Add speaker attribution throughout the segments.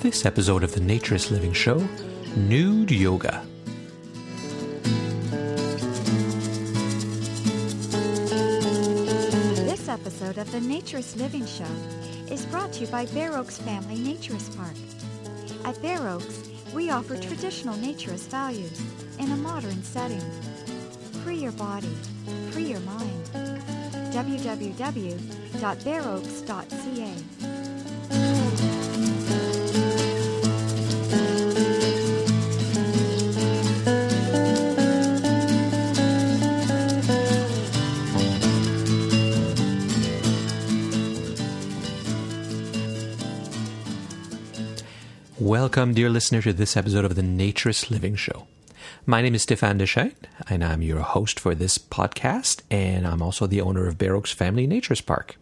Speaker 1: this episode of the Naturist Living Show, Nude Yoga.
Speaker 2: This episode of the Naturist Living Show is brought to you by BareOaks Family Naturist Park. At BareOaks, we offer traditional naturist values in a modern setting. Free your body, free your mind. www.bareoaks.ca.
Speaker 1: Welcome, dear listener, to this episode of the Naturist Living Show. My name is Stéphane Deschênes, and I'm your host for this podcast, and I'm also the owner of BareOaks Family Naturist Park.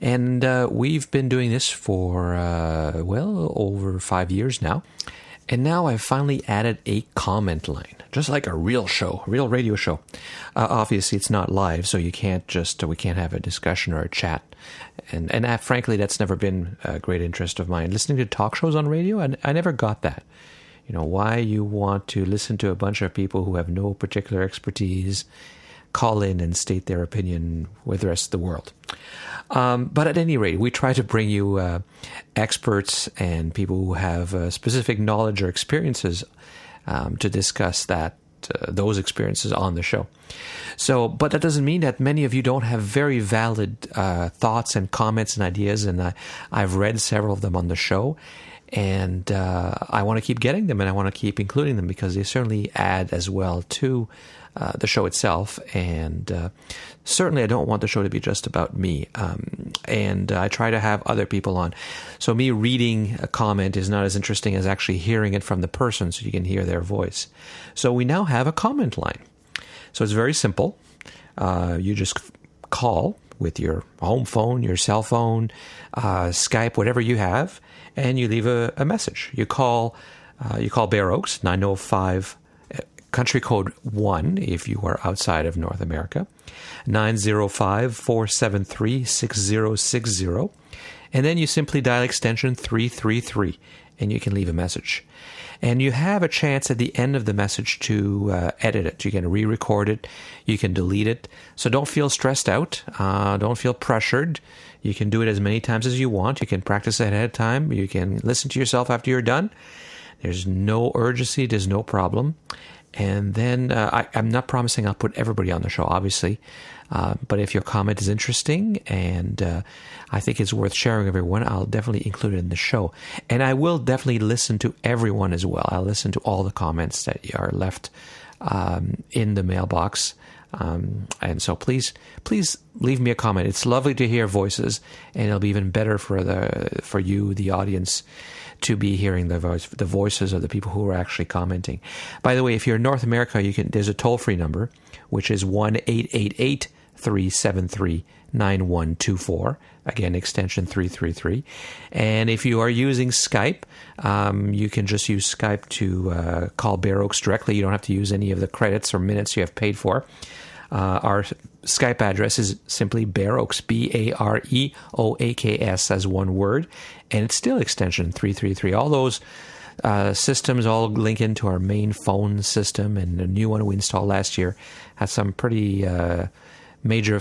Speaker 1: And we've been doing this for, over 5 years now. And now I've finally added a comment line, just like a real show, real radio show. Obviously, it's not live, so we can't have a discussion or a chat. And frankly, that's never been a great interest of mine. Listening to talk shows on radio, I never got that. You know, why you want to listen to a bunch of people who have no particular expertise call in and state their opinion with the rest of the world. But at any rate, we try to bring you experts and people who have specific knowledge or experiences to discuss those experiences on the show. So, but that doesn't mean that many of you don't have very valid thoughts and comments and ideas, and I've read several of them on the show, and I want to keep getting them, and I want to keep including them because they certainly add as well to the show itself, and certainly I don't want the show to be just about me, and I try to have other people on. So me reading a comment is not as interesting as actually hearing it from the person so you can hear their voice. So we now have a comment line. So it's very simple. You just call with your home phone, your cell phone, Skype, whatever you have, and you leave a message. You call BareOaks, 905 country code 1 if you are outside of North America, 905-473-6060, and then you simply dial extension 333, and you can leave a message. And you have a chance at the end of the message to edit it. You can re-record it. You can delete it. So don't feel stressed out. Don't feel pressured. You can do it as many times as you want. You can practice it ahead of time. You can listen to yourself after you're done. There's no urgency. There's no problem. And then I'm not promising I'll put everybody on the show, obviously. But if your comment is interesting and I think it's worth sharing with everyone, I'll definitely include it in the show. And I will definitely listen to everyone as well. I'll listen to all the comments that are left in the mailbox. And so please leave me a comment. It's lovely to hear voices, and it'll be even better for you, the audience, to be hearing the voices of the people who are actually commenting. By the way, if you're in North America, there's a toll-free number, which is 1-888-373-9124. Again, extension 333. And if you are using Skype, you can just use Skype to call BareOaks directly. You don't have to use any of the credits or minutes you have paid for. Our Skype address is simply BareOaks, BareOaks as one word, and it's still extension 333. All those systems all link into our main phone system, and the new one we installed last year has some pretty major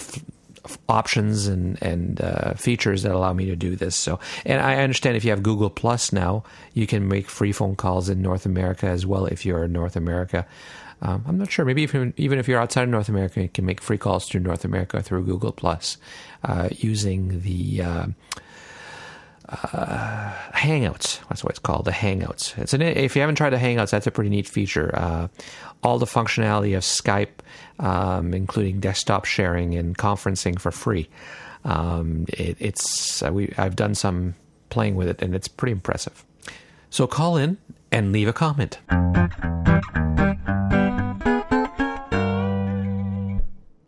Speaker 1: options and features that allow me to do this. So, and I understand if you have Google Plus now, you can make free phone calls in North America as well if you're in North America. I'm not sure. Maybe even if you're outside of North America, you can make free calls to North America through Google Plus using the Hangouts. That's what it's called, the Hangouts. If you haven't tried the Hangouts, that's a pretty neat feature. All the functionality of Skype, including desktop sharing and conferencing for free. I've done some playing with it, and it's pretty impressive. So call in and leave a comment.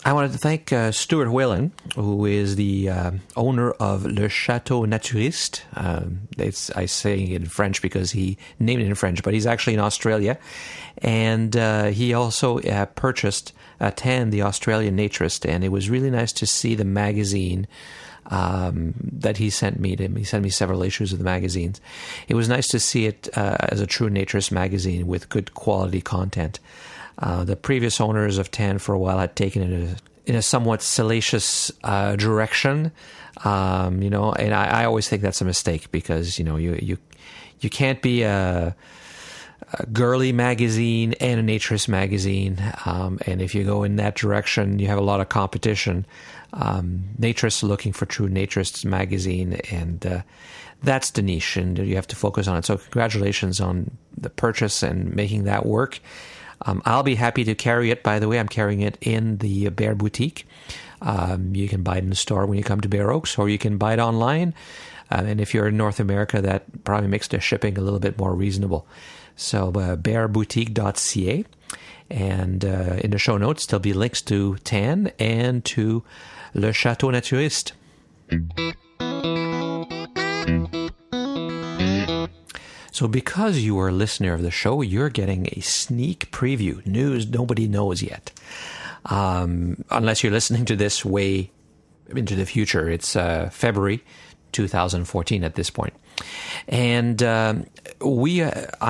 Speaker 1: I wanted to thank Stuart Whalen, who is the owner of Le Chateau Naturist. I say it in French because he named it in French, but he's actually in Australia. And he also purchased Tan, the Australian Naturist, and it was really nice to see the magazine that he sent me. He sent me several issues of the magazines. It was nice to see it as a true Naturist magazine with good quality content. The previous owners of TAN for a while had taken it in a somewhat salacious direction, and I always think that's a mistake because you can't be a girly magazine and a Naturist magazine, and if you go in that direction, you have a lot of competition. Naturists are looking for true Naturist magazine, and that's the niche, and you have to focus on it. So congratulations on the purchase and making that work. I'll be happy to carry it. By the way, I'm carrying it in the Bare Boutique. You can buy it in the store when you come to BareOaks, or you can buy it online. And if you're in North America, that probably makes the shipping a little bit more reasonable. So bareboutique.ca. And in the show notes, there'll be links to TAN and to Le Chateau Naturiste. So because you are a listener of the show, you're getting a sneak preview, news nobody knows yet. Unless you're listening to this way into the future. It's February 2014 at this point. And I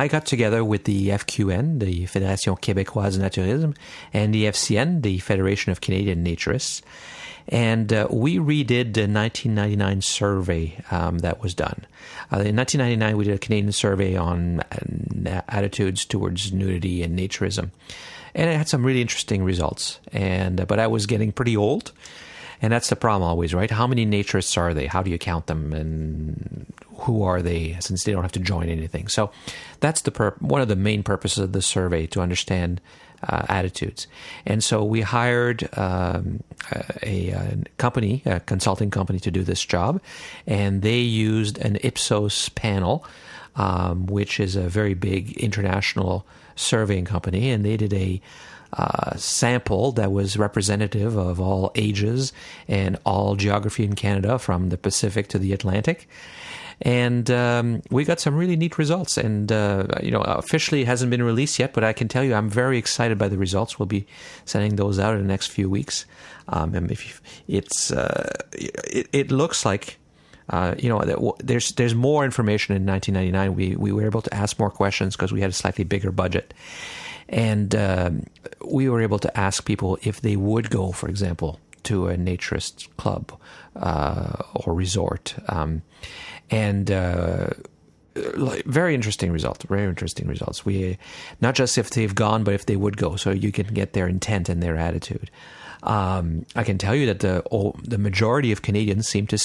Speaker 1: got together with the FQN, the Fédération Québécoise Naturisme, and the FCN, the Federation of Canadian Naturists. And we redid the 1999 survey that was done. In 1999, we did a Canadian survey on attitudes towards nudity and naturism. And it had some really interesting results. But I was getting pretty old. And that's the problem always, right? How many naturists are they? How do you count them? And who are they, since they don't have to join anything? So that's one of the main purposes of the survey, to understand attitudes. And so we hired a consulting company to do this job. And they used an Ipsos panel, which is a very big international surveying company. And they did a sample that was representative of all ages and all geography in Canada, from the Pacific to the Atlantic. And we got some really neat results. And, officially it hasn't been released yet, but I can tell you I'm very excited by the results. We'll be sending those out in the next few weeks. And it looks like, there's more information in 1999. We were able to ask more questions because we had a slightly bigger budget. And we were able to ask people if they would go, for example, to a naturist club or resort. Very interesting results. Very interesting results. We not just if they've gone, but if they would go, so you can get their intent and their attitude. I can tell you that the majority of Canadians seem to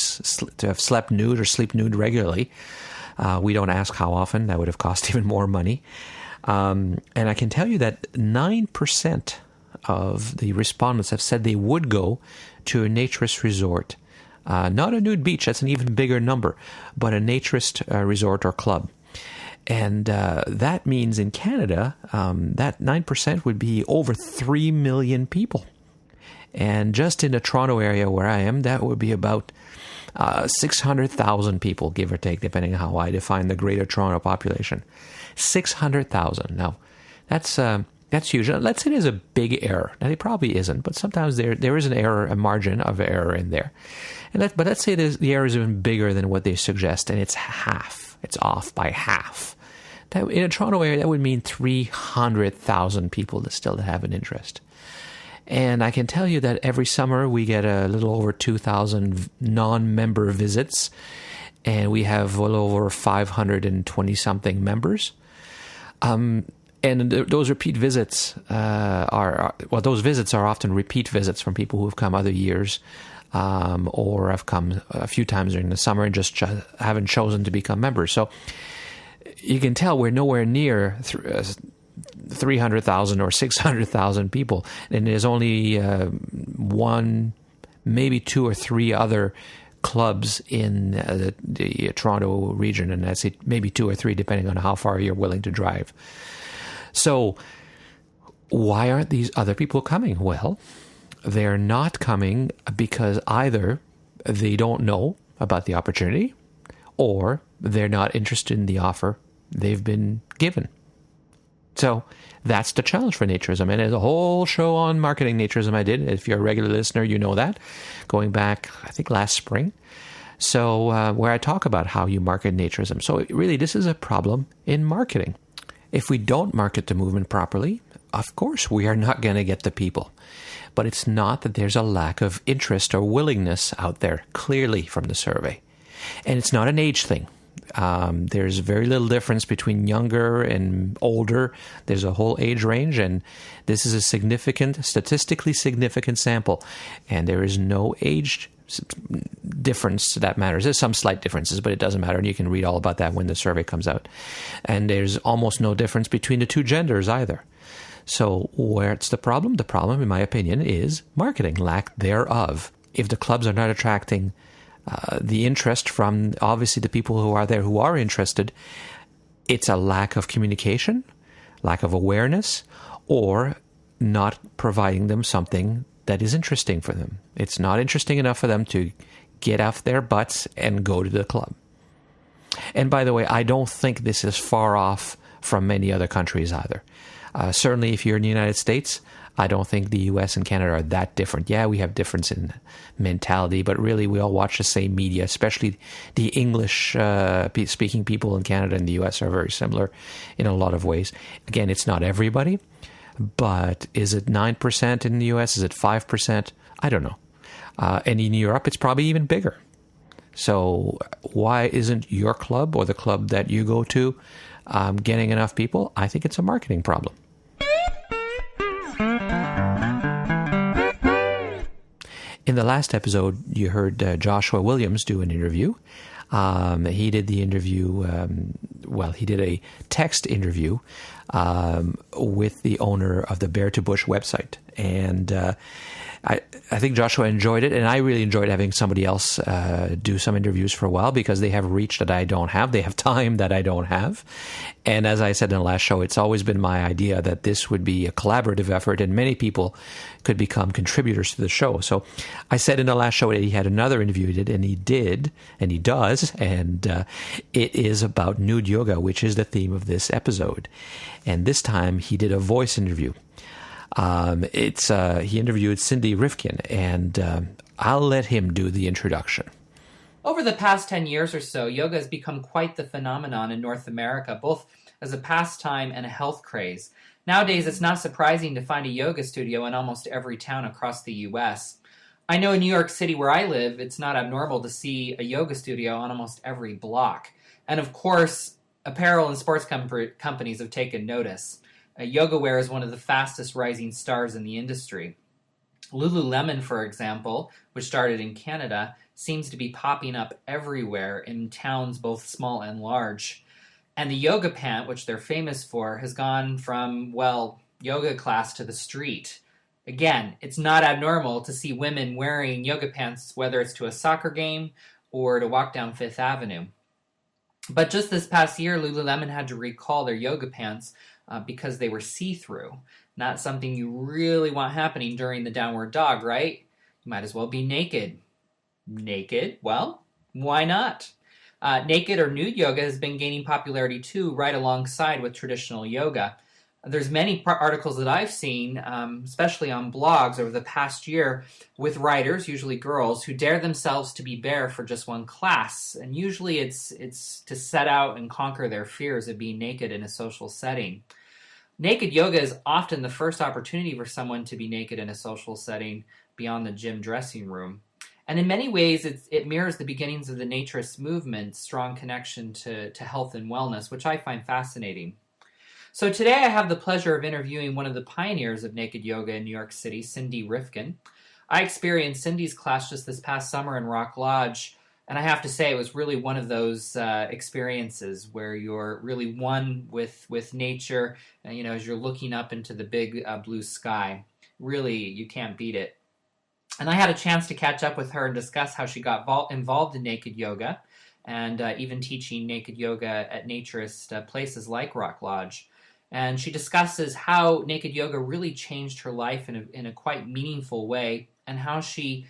Speaker 1: have slept nude or sleep nude regularly. We don't ask how often. That would have cost even more money. And I can tell you that 9% of the respondents have said they would go to a naturist resort. Not a nude beach, that's an even bigger number, but a naturist resort or club. And that means in Canada, that 9% would be over 3 million people. And just in the Toronto area where I am, that would be about 600,000 people, give or take, depending on how I define the greater Toronto population. 600,000. Now, that's huge. Let's say there's a big error. Now, it probably isn't, but sometimes there is an error, a margin of error in there. But let's say the error is even bigger than what they suggest, and it's half. It's off by half. That, in a Toronto area, that would mean 300,000 people that still have an interest. And I can tell you that every summer we get a little over 2,000 non-member visits, and we have well over 520-something members. And those repeat visits those visits are often repeat visits from people who have come other years, or have come a few times during the summer and just haven't chosen to become members. So you can tell we're nowhere near 300,000 or 600,000 people, and there's only one, maybe two or three other clubs in the Toronto region, and I'd say maybe two or three, depending on how far you're willing to drive. So why aren't these other people coming? Well, they're not coming because either they don't know about the opportunity, or they're not interested in the offer they've been given. So that's the challenge for Naturism. And there's a whole show on marketing Naturism I did. If you're a regular listener, you know that. Going back, I think, last spring. So where I talk about how you market Naturism. So really, this is a problem in marketing. If we don't market the movement properly, of course, we are not going to get the people. But it's not that there's a lack of interest or willingness out there, clearly from the survey. And it's not an age thing. There's very little difference between younger and older. There's a whole age range, and this is a statistically significant sample. And there is no age difference that matters. There's some slight differences, but it doesn't matter, and you can read all about that when the survey comes out. And there's almost no difference between the two genders either. So where's the problem? The problem, in my opinion, is marketing, lack thereof. If the clubs are not attracting the interest from, obviously, the people who are there who are interested, it's a lack of communication, lack of awareness, or not providing them something that is interesting for them. It's not interesting enough for them to get off their butts and go to the club. And by the way, I don't think this is far off from many other countries either. Certainly, if you're in the United States, I don't think the US and Canada are that different. Yeah, we have difference in mentality, but really we all watch the same media, especially the English-speaking people in Canada and the US are very similar in a lot of ways. Again, it's not everybody, but is it 9% in the US? Is it 5%? I don't know. And in Europe, it's probably even bigger. So why isn't your club or the club that you go to getting enough people? I think it's a marketing problem. In the last episode, you heard Joshua Williams do an interview. He did the interview, he did a text interview with the owner of the Bear to Bush website. And I think Joshua enjoyed it, and I really enjoyed having somebody else do some interviews for a while because they have reach that I don't have. They have time that I don't have. And as I said in the last show, it's always been my idea that this would be a collaborative effort and many people could become contributors to the show. So I said in the last show that he had another interview he did, and he does, and it is about nude yoga, which is the theme of this episode. And this time he did a voice interview. He interviewed Cindee Rifkin, and I'll let him do the introduction.
Speaker 3: Over the past 10 years or so, yoga has become quite the phenomenon in North America, both as a pastime and a health craze. Nowadays, it's not surprising to find a yoga studio in almost every town across the U.S. I know in New York City, where I live, it's not abnormal to see a yoga studio on almost every block. And of course, apparel and sports companies have taken notice. Yoga wear is one of the fastest rising stars in the industry. Lululemon, for example, which started in Canada, seems to be popping up everywhere in towns both small and large. And the yoga pant, which they're famous for, has gone from, yoga class to the street. Again, it's not abnormal to see women wearing yoga pants, whether it's to a soccer game or to walk down Fifth Avenue. But just this past year, Lululemon had to recall their yoga pants because they were see-through. Not something you really want happening during the downward dog, right? You might as well be naked. Naked? Well, why not? Naked or nude yoga has been gaining popularity too, right alongside with traditional yoga. There's many articles that I've seen, especially on blogs over the past year, with writers, usually girls, who dare themselves to be bare for just one class. And usually it's to set out and conquer their fears of being naked in a social setting. Naked yoga is often the first opportunity for someone to be naked in a social setting beyond the gym dressing room. And in many ways, it mirrors the beginnings of the Naturist movement, strong connection to health and wellness, which I find fascinating. So today I have the pleasure of interviewing one of the pioneers of naked yoga in New York City, Cindee Rifkin. I experienced Cindee's class just this past summer in Rock Lodge, and I have to say it was really one of those experiences where you're really one with nature, as you're looking up into the big blue sky. Really, you can't beat it. And I had a chance to catch up with her and discuss how she got involved in naked yoga and even teaching naked yoga at Naturist places like Rock Lodge. And she discusses how naked yoga really changed her life in a quite meaningful way, and how she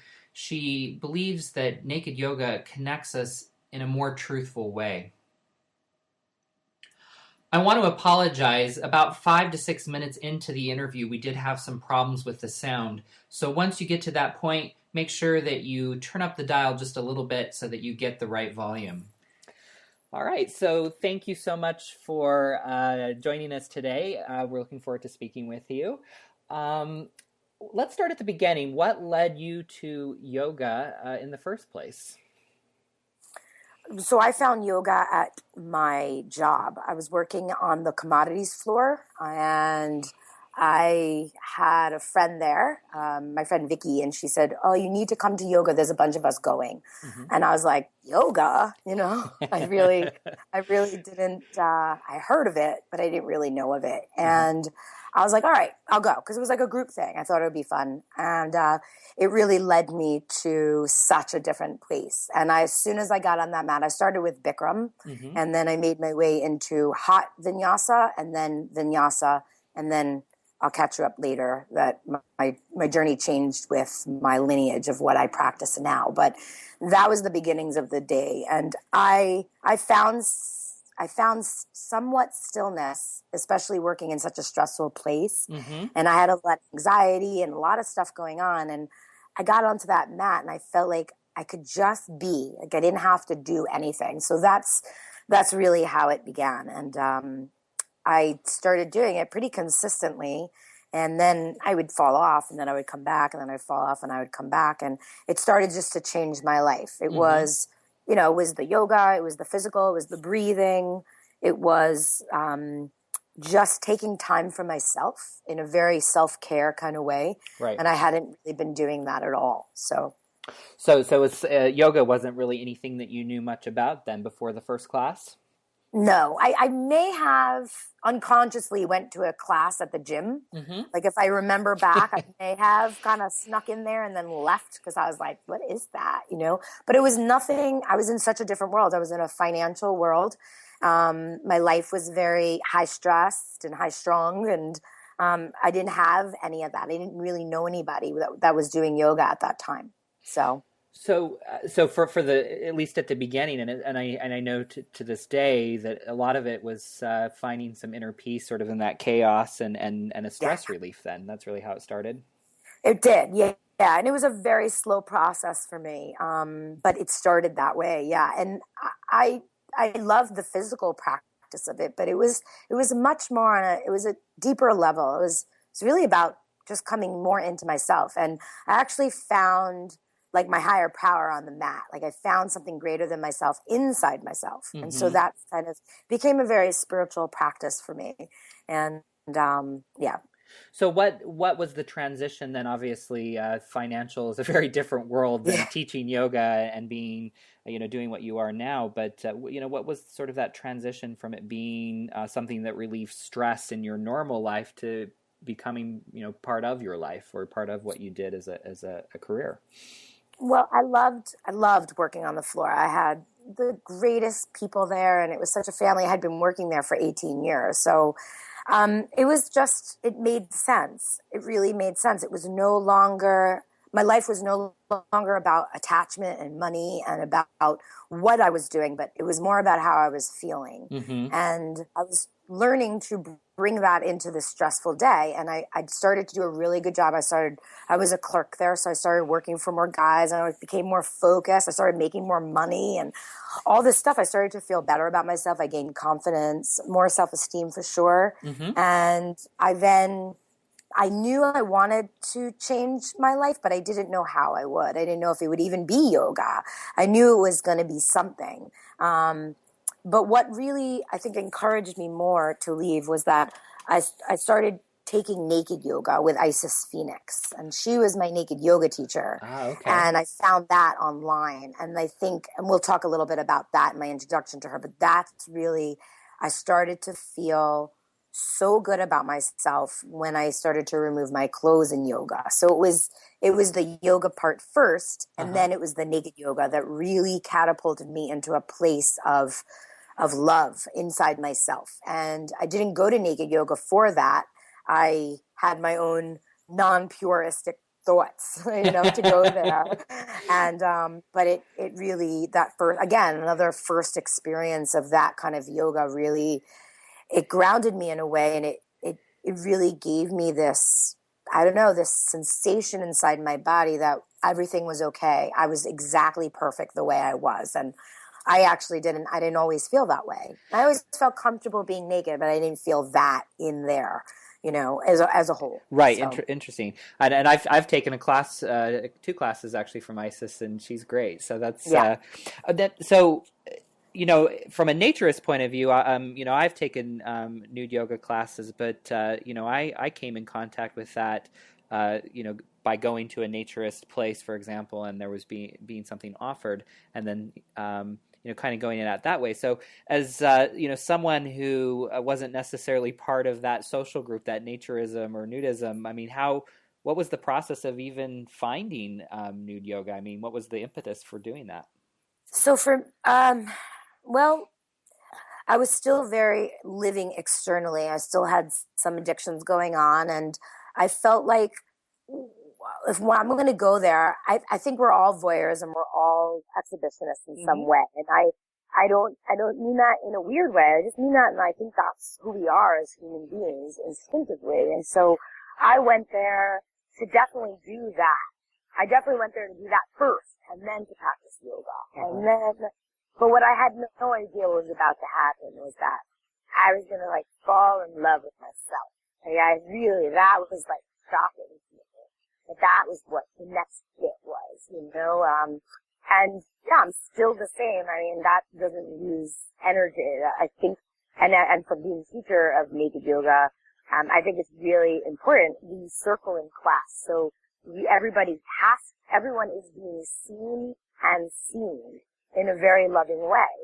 Speaker 3: believes that naked yoga connects us in a more truthful way. I want to apologize. About 5 to 6 minutes into the interview, we did have some problems with the sound. So once you get to that point, make sure that you turn up the dial just a little bit so that you get the right volume. All right. So thank you so much for joining us today. We're looking forward to speaking with you. Let's start at the beginning. What led you to yoga in the first place?
Speaker 4: So I found yoga at my job. I was working on the commodities floor, and I had a friend there, my friend Vicky, and she said, "Oh, you need to come to yoga. There's a bunch of us going." Mm-hmm. And I was like, "Yoga?" I really didn't. I heard of it, but I didn't really know of it. Mm-hmm. And I was like, "All right, I'll go," because it was like a group thing. I thought it would be fun, and it really led me to such a different place. And as soon as I got on that mat, I started with Bikram, mm-hmm. and then I made my way into hot vinyasa, and then vinyasa, and then I'll catch you up later that my journey changed with my lineage of what I practice now. But that was the beginnings of the day. And I found somewhat stillness, especially working in such a stressful place. Mm-hmm. And I had a lot of anxiety and a lot of stuff going on. And I got onto that mat and I felt like I could just be, like I didn't have to do anything. So that's really how it began. And I started doing it pretty consistently, and then I would fall off, and then I would come back, and then I'd fall off, and I would come back, and it started just to change my life. It mm-hmm. was, it was the yoga, it was the physical, it was the breathing, it was just taking time for myself in a very self-care kind of way, right. And I hadn't really been doing that at all, So
Speaker 3: it's, yoga wasn't really anything that you knew much about then before the first class?
Speaker 4: No, I may have unconsciously went to a class at the gym. Mm-hmm. Like if I remember back, I may have kind of snuck in there and then left because I was like, what is that? But it was nothing. I was in such a different world. I was in a financial world. My life was very high stressed and high strung, and I didn't have any of that. I didn't really know anybody that was doing yoga at that time. So
Speaker 3: for the, at least at the beginning, and I know to this day that a lot of it was finding some inner peace, sort of in that chaos and a stress relief. Then that's really how it started.
Speaker 4: It did, yeah, and it was a very slow process for me, but it started that way, yeah. And I loved the physical practice of it, but it was much more it was a deeper level. It was really about just coming more into myself, and I actually found like my higher power on the mat. Like I found something greater than myself inside myself. Mm-hmm. And so that kind of became a very spiritual practice for me. And yeah.
Speaker 3: So what was the transition then? Obviously, financial is a very different world than teaching yoga and being, doing what you are now. But, what was sort of that transition from it being something that relieves stress in your normal life to becoming, part of your life or part of what you did as a career?
Speaker 4: Well, I loved working on the floor. I had the greatest people there, and it was such a family. I had been working there for 18 years. So it made sense. It really made sense. It was no longer, my life was no longer about attachment and money and about what I was doing, but it was more about how I was feeling. Mm-hmm. And I was learning to bring that into this stressful day. And I started to do a really good job. I was a clerk there, so I started working for more guys, and I became more focused. I started making more money and all this stuff. I started to feel better about myself. I gained confidence, more self-esteem for sure. Mm-hmm. And I knew I wanted to change my life, but I didn't know how I would. I didn't know if it would even be yoga. I knew it was going to be something. But what really, I think, encouraged me more to leave was that I started taking naked yoga with Isis Phoenix, and she was my naked yoga teacher. Okay. And I found that online, and I think, and we'll talk a little bit about that in my introduction to her, but that's really, I started to feel so good about myself when I started to remove my clothes in yoga. So it was the yoga part first, and then it was the naked yoga that really catapulted me into a place of love inside myself. And I didn't go to naked yoga for that. I had my own non-puristic thoughts, to go there. And, but it really, that first, again, another first experience of that kind of yoga really, it grounded me in a way, and it really gave me this, I don't know, this sensation inside my body that everything was okay. I was exactly perfect the way I was. And I didn't always feel that way. I always felt comfortable being naked, but I didn't feel that in there, as a whole.
Speaker 3: Right.
Speaker 4: So.
Speaker 3: Interesting. And I've taken a class, 2 classes actually from Isis, and she's great. So that's, so, from a naturist point of view, I've taken nude yoga classes, but, I came in contact with that, by going to a naturist place, for example, and there was being something offered, and then, kind of going in at that way. So as, someone who wasn't necessarily part of that social group, that naturism or nudism, I mean, what was the process of even finding nude yoga? I mean, what was the impetus for doing that?
Speaker 4: So well, I was still very living externally. I still had some addictions going on, and I felt like if I'm going to go there, I think we're all voyeurs and we're all exhibitionists in some way. And I don't mean that in a weird way. I just mean that, and I think that's who we are as human beings instinctively. And so I went there to definitely do that. I definitely went there to do that first, and then to practice yoga. And then, but what I had no idea was about to happen was that I was going to fall in love with myself. That was shocking to me. But that was what the next bit was, and yeah, I'm still the same. I mean, that doesn't lose energy. I think, and from being a teacher of naked yoga, I think it's really important. We circle in class. So everyone is being seen and seen in a very loving way.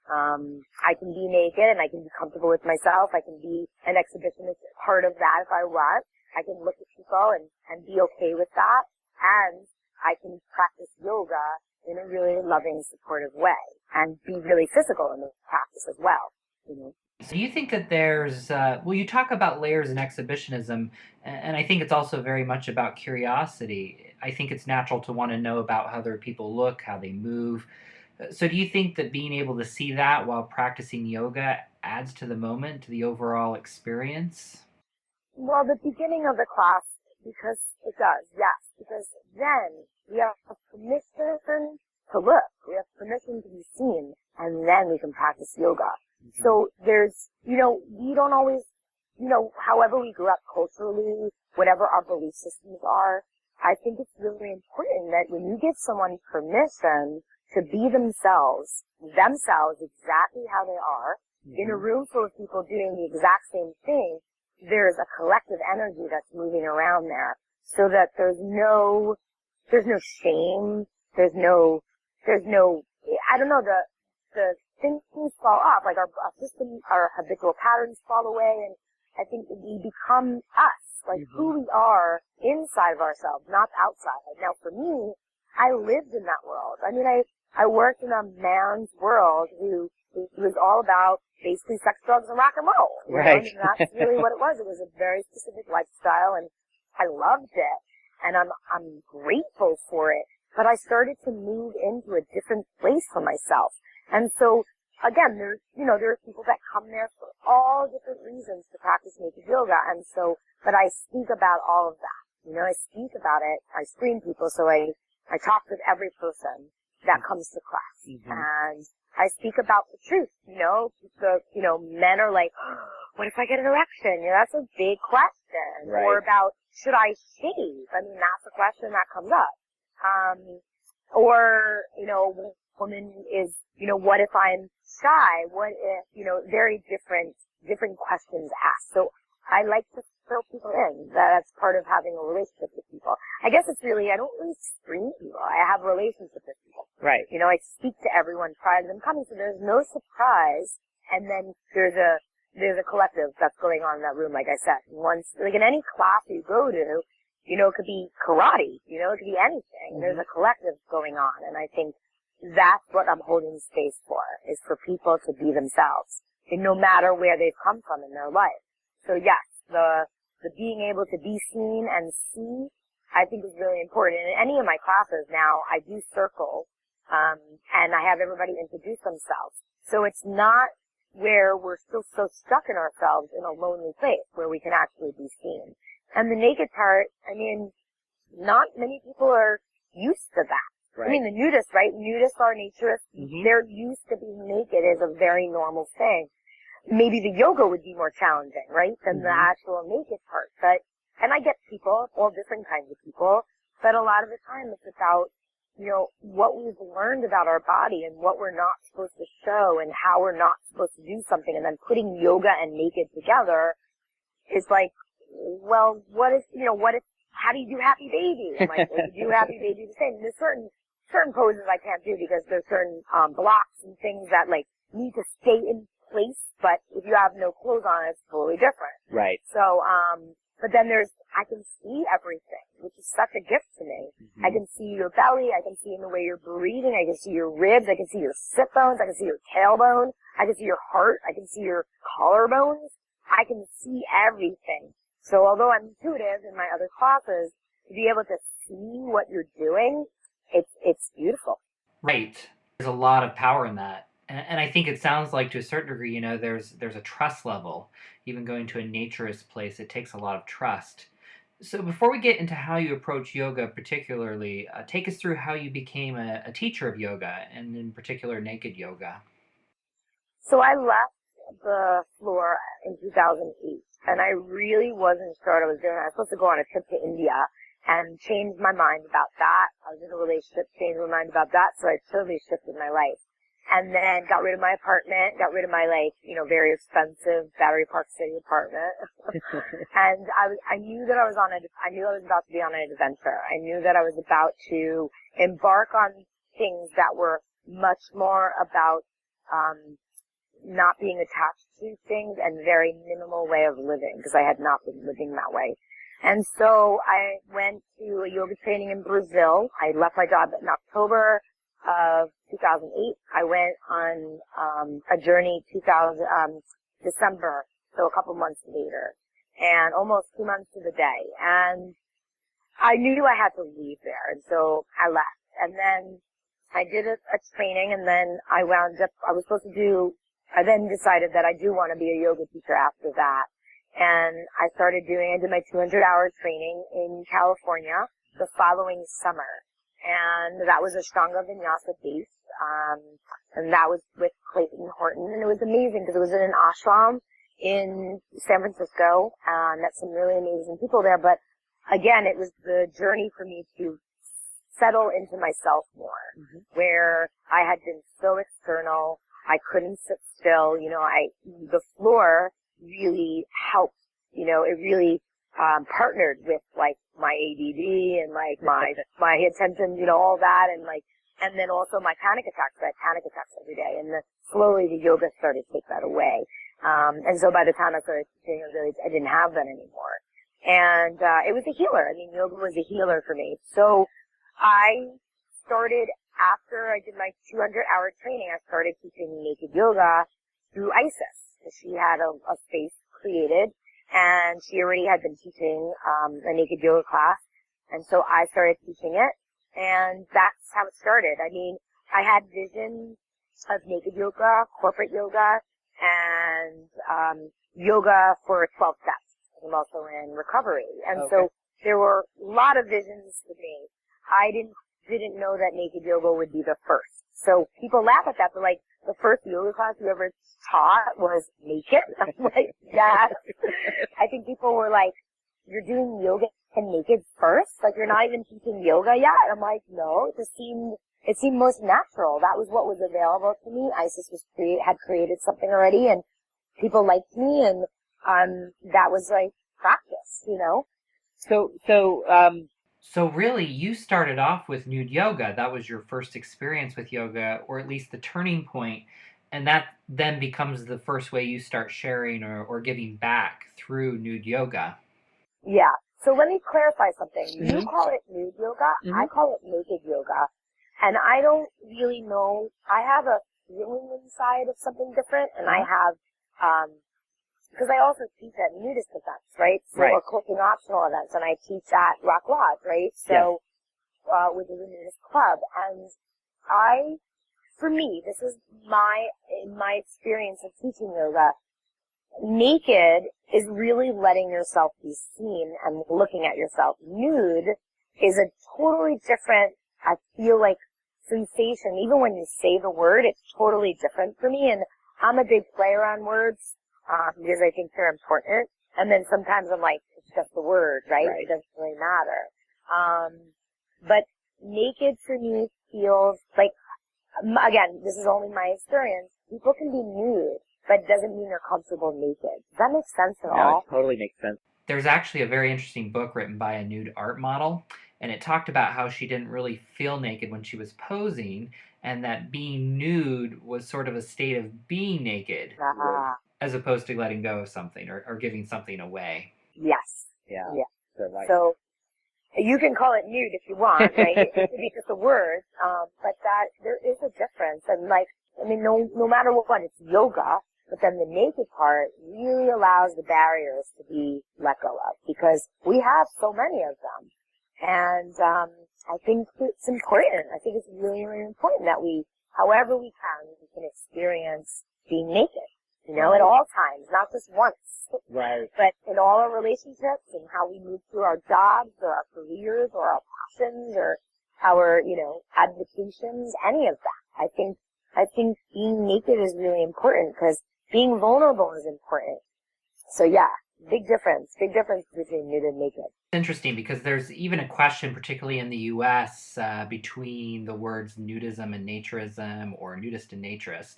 Speaker 4: I can be naked and I can be comfortable with myself. I can be an exhibitionist part of that if I want. I can look at people and be okay with that. And I can practice yoga in a really loving, supportive way and be really physical in the practice as well.
Speaker 3: So do you think that there's, you talk about layers in exhibitionism, and I think it's also very much about curiosity. I think it's natural to want to know about how other people look, how they move. So do you think that being able to see that while practicing yoga adds to the moment, to the overall experience?
Speaker 4: Well, the beginning of the class, because it does, yes. Because then we have permission to look. We have permission to be seen, and then we can practice yoga. Mm-hmm. So there's, we don't always, however we grew up culturally, whatever our belief systems are, I think it's really important that when you give someone permission to be themselves exactly how they are, in a room full of people doing the exact same thing, there's a collective energy that's moving around there, so that there's no shame, there's no, I don't know, the things fall off, like our system, our habitual patterns fall away, and I think we become us, who we are inside of ourselves, not outside. Now for me, I lived in that world. I mean, I worked in a man's world who was all about basically sex, drugs, and rock and roll.
Speaker 3: Right.
Speaker 4: And that's really what it was. It was a very specific lifestyle, and I loved it, and I'm grateful for it. But I started to move into a different place for myself. And so, again, there are people that come there for all different reasons to practice naked yoga. And so, but I speak about all of that. I speak about it. I screen people, so I talk with every person that comes to class. Mm-hmm. And I speak about the truth, men are like, oh, what if I get an erection? That's a big question. Right. Or about, should I shave? I mean, that's a question that comes up. Or, woman is, what if I'm shy? What if, very different questions asked. So I like to throw people in. That's part of having a relationship with people. I guess it's really, I don't really screen people. I have relationships with people. Right. I speak to everyone prior to them coming, so there's no surprise. And then there's a collective that's going on in that room, like I said. Once, like in any class you go to, it could be karate, it could be anything. Mm-hmm. There's a collective going on, and I think that's what I'm holding space for, is for people to be themselves, and no matter where they've come from in their life. So yes, the being able to be seen and see, I think is really important. In any of my classes now, I do circle, and I have everybody introduce themselves. So it's not where we're still so stuck in ourselves in a lonely place where we can actually be seen. And the naked part, I mean, not many people are used to that. Right. I mean, the nudists, right? Nudists are naturists. Mm-hmm. They're used to being naked as a very normal thing. Maybe the yoga would be more challenging, right, than the actual naked part. But, and I get people, all different kinds of people, but a lot of the time it's about, you know, what we've learned about our body and what we're not supposed to show and how we're not supposed to do something, and then putting yoga and naked together is like, well, what if, you know, what if, how do you do happy baby? I'm like, well, you do happy baby the same. There's certain poses I can't do because there's certain blocks and things that like need to stay in place, but if you have no clothes on, it's totally different.
Speaker 5: Right.
Speaker 4: So, but then I can see everything, which is such a gift to me. Mm-hmm. I can see your belly, I can see in the way you're breathing, I can see your ribs, I can see your sit bones, I can see your tailbone, I can see your heart, I can see your collarbones, I can see everything. So although I'm intuitive in my other classes, to be able to see what you're doing, it's beautiful.
Speaker 3: Right. There's a lot of power in that. And I think it sounds like to a certain degree, you know, there's a trust level. Even going to a naturist place, it takes a lot of trust. So before we get into how you approach yoga particularly, take us through how you became a teacher of yoga, and in particular naked yoga.
Speaker 4: So I left the floor in 2008, and I really wasn't sure what I was doing. I was supposed to go on a trip to India and changed my mind about that. I was in a relationship, changed my mind about that, so I totally shifted my life. And then got rid of my apartment, got rid of my, like, you know, very expensive Battery Park City apartment. And I knew that I was about to be on an adventure. I knew that I was about to embark on things that were much more about, not being attached to things and very minimal way of living, because I had not been living that way. And so I went to a yoga training in Brazil. I left my job in October of 2008. I went on a journey December, so a couple months later, and almost 2 months to the day. And I knew I had to leave there, and so I left. And then I did a training, and then I then decided that I do want to be a yoga teacher after that. And I did my 200-hour training in California the following summer. And that was Ashtanga Vinyasa based. And that was with Clayton Horton. And it was amazing because it was in an ashram in San Francisco. Met some really amazing people there. But again, it was the journey for me to settle into myself more, where I had been so external. I couldn't sit still. You know, the floor really helped. You know, it really partnered with like my ADD and like my attention, you know, all that, and then also my panic attacks. I had panic attacks every day, and slowly the yoga started to take that away. And so by the time I started teaching, I didn't have that anymore. And it was a healer. I mean, yoga was a healer for me. So I started, after I did my 200-hour training, I started teaching naked yoga through ISIS. She had a space created, and she already had been teaching a naked yoga class, and so I started teaching it, and that's how it started. I mean, I had visions of naked yoga, corporate yoga, and yoga for 12 steps. I'm also in recovery, and so there were a lot of visions for me. I didn't know that naked yoga would be the first. So people laugh at that. They're like, the first yoga class you ever taught was naked? I'm like, yes. I think people were like, you're doing yoga and naked first? Like, you're not even teaching yoga yet? I'm like, no, it seemed most natural. That was what was available to me. ISIS had created something already, and people liked me, and that was like practice, you know?
Speaker 3: So really, you started off with nude yoga. That was your first experience with yoga, or at least the turning point, and that then becomes the first way you start sharing or giving back through nude yoga.
Speaker 4: Yeah. So let me clarify something. You call it nude yoga. I call it naked yoga. And I don't really know. I have a feeling inside of something different, and I have, because I also teach at nudist events, right? So, or cooking optional events, and I teach at Rock Lodge, right? So, which is a nudist club. And I for me, this is in my experience of teaching yoga, naked is really letting yourself be seen and looking at yourself. Nude is a totally different, I feel like, sensation. Even when you say the word, it's totally different for me. And I'm a big player on words, because I think they're important. And then sometimes I'm like, it's just the word, right? It doesn't really matter. But naked for me feels like, again, this is only my experience. People can be nude, but it doesn't mean they're comfortable naked. Does that make sense at all?
Speaker 5: No, it totally makes sense.
Speaker 3: There's actually a very interesting book written by a nude art model, and it talked about how she didn't really feel naked when she was posing, and that being nude was sort of a state of being naked, as opposed to letting go of something or giving something away.
Speaker 4: Yes.
Speaker 5: Yeah.
Speaker 4: So you can call it nude if you want, right? It could be just a word, but that there is a difference. And like, I mean, no matter what, it's yoga, but then the naked part really allows the barriers to be let go of, because we have so many of them. And I think it's important. I think it's really, really important that we, however we can experience being naked, you know, at all times, not just once.
Speaker 5: Right.
Speaker 4: But in all our relationships and how we move through our jobs or our careers or our passions or our, you know, avocations, any of that. I think being naked is really important, because being vulnerable is important. So yeah, big difference between nude and naked.
Speaker 3: It's interesting because there's even a question, particularly in the U.S., between the words nudism and naturism, or nudist and naturist.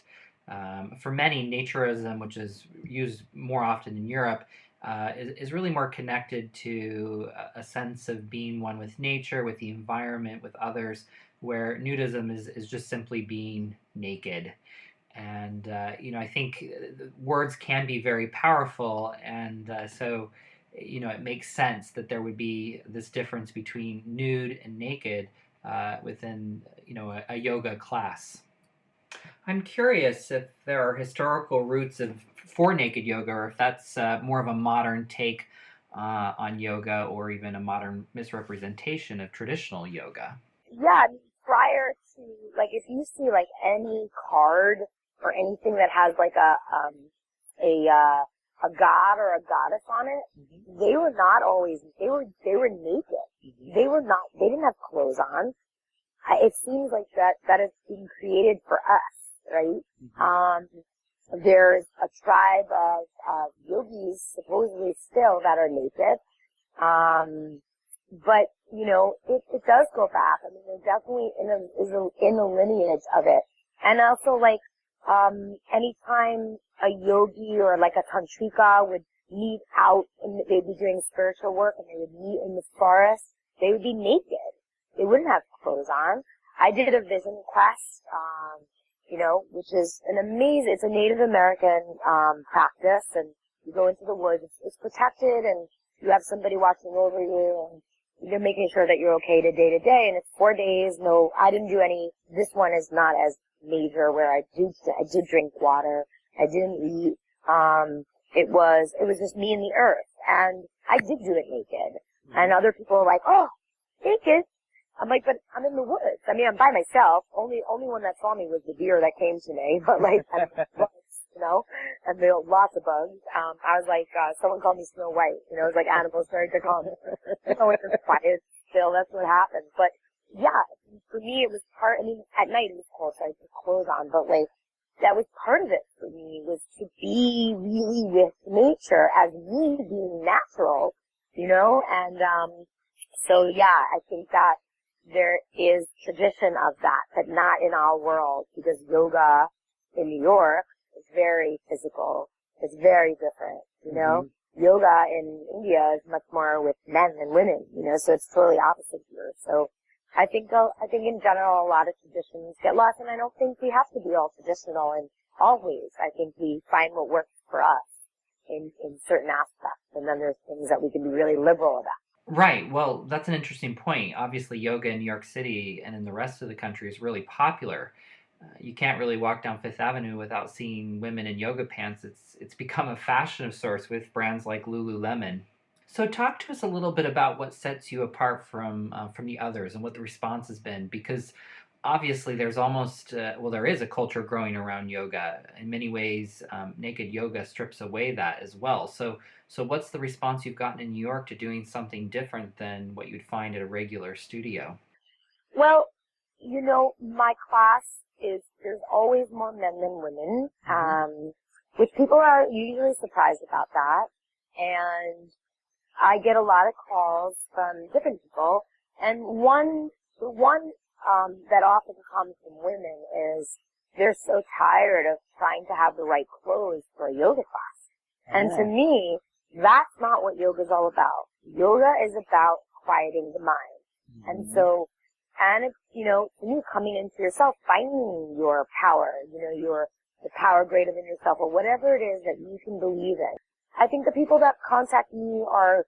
Speaker 3: For many, naturism, which is used more often in Europe, is really more connected to a sense of being one with nature, with the environment, with others, where nudism is just simply being naked. And, you know, I think words can be very powerful, and so, you know, it makes sense that there would be this difference between nude and naked within, you know, a yoga class. I'm curious if there are historical roots for naked yoga, or if that's more of a modern take on yoga, or even a modern misrepresentation of traditional yoga.
Speaker 4: Yeah, prior to, like, if you see like any card or anything that has like a god or a goddess on it, they were not always, they were naked. They didn't have clothes on. It seems like that is being created for us, right? There's a tribe of yogis supposedly still that are naked. But, you know, it does go back. I mean, they're definitely in the lineage of it. And also, like, anytime a yogi or like a tantrika would meet out, and they'd be doing spiritual work, and they would meet in the forest, they would be naked. They wouldn't have clothes on. I did a vision quest, you know, which is it's a Native American, practice, and you go into the woods, it's protected, and you have somebody watching over you, and you're making sure that you're okay to day, and it's 4 days. No, I didn't do any. This one is not as major, where I did drink water. I didn't eat. It was just me and the earth, and I did do it naked. And other people are like, oh, naked. I'm like, but I'm in the woods. I mean, I'm by myself. Only one that saw me was the deer that came to me. But like, bugs, you know, and there were lots of bugs. I was like, someone called me Snow White. You know, it was like animals started to call me. So it's just quiet still. That's what happened. But yeah, for me, it was part. I mean, at night it was cold, so I put clothes on. But like, that was part of it for me, was to be really with nature as me being natural, you know. And so yeah, I think that there is tradition of that, but not in our world, because yoga in New York is very physical. It's very different, you know. Yoga in India is much more with men than women, you know, so it's totally opposite here. So I think in general a lot of traditions get lost, and I don't think we have to be all traditional in all ways. I think we find what works for us in certain aspects, and then there's things that we can be really liberal about.
Speaker 3: Right. Well, that's an interesting point. Obviously, yoga in New York City and in the rest of the country is really popular. You can't really walk down Fifth Avenue without seeing women in yoga pants. It's become a fashion of sorts with brands like Lululemon. So talk to us a little bit about what sets you apart from the others and what the response has been, because obviously there's almost, there is a culture growing around yoga. In many ways, naked yoga strips away that as well. So what's the response you've gotten in New York to doing something different than what you'd find at a regular studio?
Speaker 4: Well, my class there's always more men than women, which people are usually surprised about that. And I get a lot of calls from different people, and the one that often comes from women is they're so tired of trying to have the right clothes for a yoga class. And to me, that's not what yoga is all about. Yoga is about quieting the mind. And so, to me, coming into yourself, finding your power, the power greater than yourself, or whatever it is that you can believe in. I think the people that contact me are,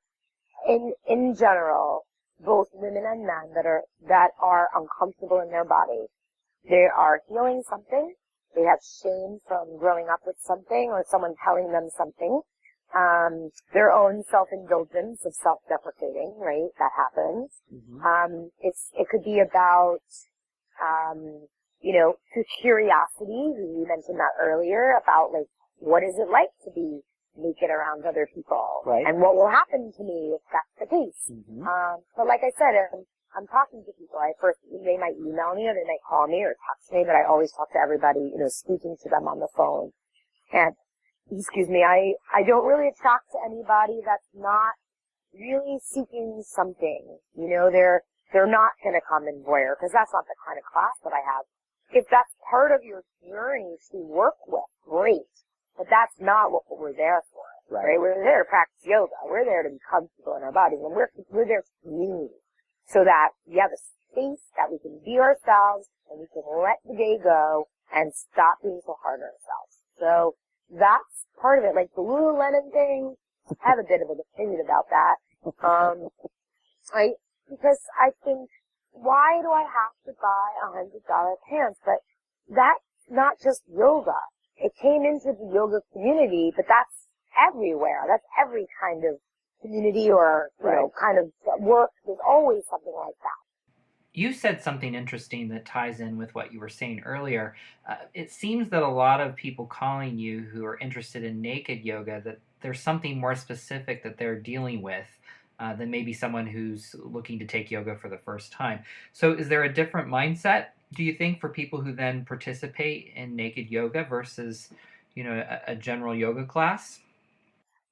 Speaker 4: in general, both women and men that are uncomfortable in their body. They are healing something. They have shame from growing up with something or someone telling them something. Their own self-indulgence of self-deprecating, right? That happens. It could be about, through curiosity. We mentioned that earlier about what is it like to be naked around other people,
Speaker 5: right?
Speaker 4: And what will happen to me if that's the case. But like I said, I'm talking to people. They might email me or they might call me or text me, but I always talk to everybody, speaking to them on the phone. And excuse me, I don't really attract to anybody that's not really seeking something. They're not going to come and voyeur, because that's not the kind of class that I have. If that's part of your journey to work with, great. But that's not what we're there for, right? We're there to practice yoga. We're there to be comfortable in our bodies, and we're there for community, so that we have a space that we can be ourselves and we can let the day go and stop being so hard on ourselves. So that's part of it. Like the Lululemon thing, I have a bit of an opinion about that. Because I think, why do I have to buy $100 pants? But that's not just yoga. It came into the yoga community, but that's everywhere. That's every kind of community or, kind of work. There's always something like that.
Speaker 3: You said something interesting that ties in with what you were saying earlier. It seems that a lot of people calling you who are interested in naked yoga, that there's something more specific that they're dealing with than maybe someone who's looking to take yoga for the first time. So is there a different mindset, do you think, for people who then participate in naked yoga versus, a general yoga class?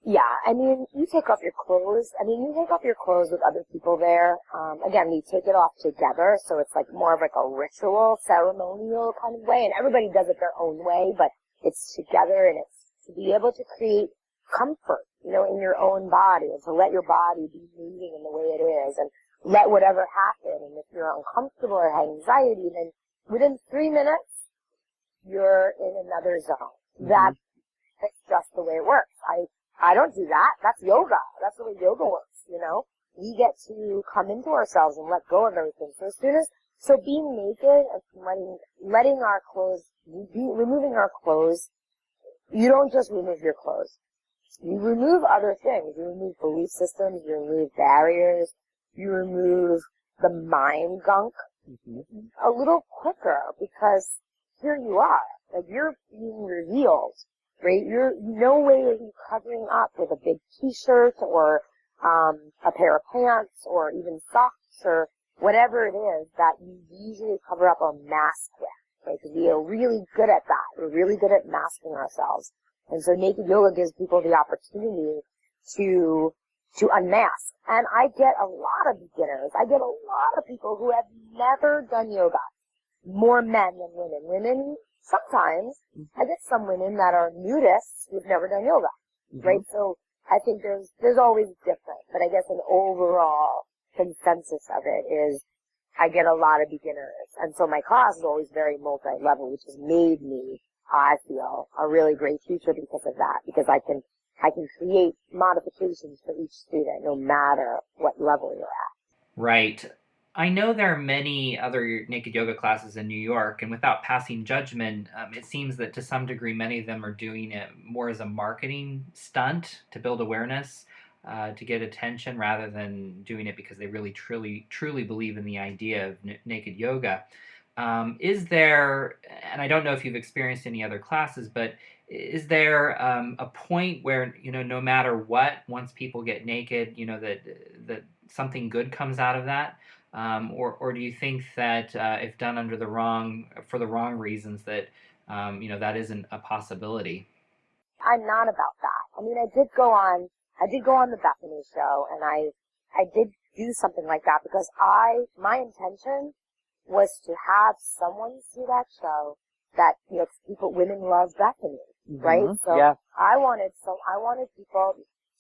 Speaker 4: Yeah, you take off your clothes. You take off your clothes with other people there. Again, we take it off together, so it's more of a ritual, ceremonial kind of way, and everybody does it their own way, but it's together, and it's to be able to create comfort, in your own body, and to let your body be moving in the way it is, and let whatever happen. And if you're uncomfortable or have anxiety, then within 3 minutes, you're in another zone. That's just the way it works. I don't do that. That's yoga. That's the way yoga works, We get to come into ourselves and let go of everything. So being naked and letting our clothes, removing our clothes, you don't just remove your clothes. You remove other things. You remove belief systems. You remove barriers. You remove the mind gunk a little quicker, because here you are. You're being revealed. Right? No way are you covering up with a big t-shirt or a pair of pants or even socks or whatever it is that you usually cover up or mask with, right? Because we are really good at that. We're really good at masking ourselves. And so naked yoga gives people the opportunity to unmask. And I get a lot of beginners. I get a lot of people who have never done yoga. More men than women. Women, sometimes, I get some women that are nudists who've never done yoga, right? So I think there's always different, but I guess an overall consensus of it is I get a lot of beginners. And so my class is always very multi-level, which has made me, I feel, a really great teacher because of that, because I can create modifications for each student no matter what level you're at.
Speaker 3: Right. I know there are many other naked yoga classes in New York, and without passing judgment, it seems that to some degree many of them are doing it more as a marketing stunt to build awareness, to get attention, rather than doing it because they really truly believe in the idea of naked yoga. Is there, and I don't know if you've experienced any other classes, but is there a point where, no matter what, once people get naked, that something good comes out of that? Or do you think that if done for the wrong reasons, that, that isn't a possibility?
Speaker 4: I'm not about that. I mean, I did go on the Bethenny show, and I did do something like that because my intention was to have someone see that show that, women love Bethenny, right? So
Speaker 3: yeah.
Speaker 4: I wanted people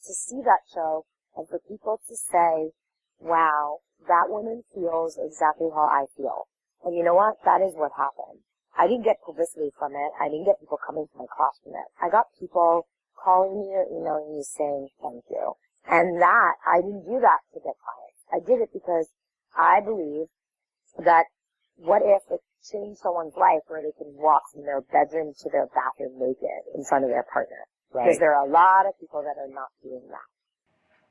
Speaker 4: to see that show and for people to say, wow, that woman feels exactly how I feel. And you know what? That is what happened. I didn't get publicity from it. I didn't get people coming to my class from it. I got people calling me or emailing me saying thank you. And that, I didn't do that to get clients. I did it because I believe that what if it changed someone's life where they can walk from their bedroom to their bathroom naked in front of their partner? Right. Because there are a lot of people that are not doing that.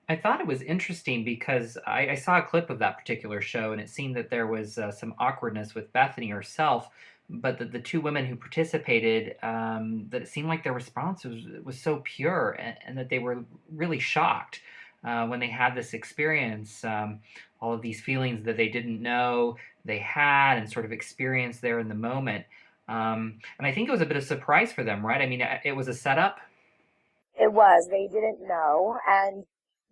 Speaker 3: I thought it was interesting because I saw a clip of that particular show, and it seemed that there was some awkwardness with Bethenny herself, but the two women who participated, that it seemed like their response was so pure, and that they were really shocked when they had this experience, all of these feelings that they didn't know they had and sort of experienced there in the moment. And I think it was a bit of surprise for them, right? I mean, it was a setup.
Speaker 4: It was. They didn't know, and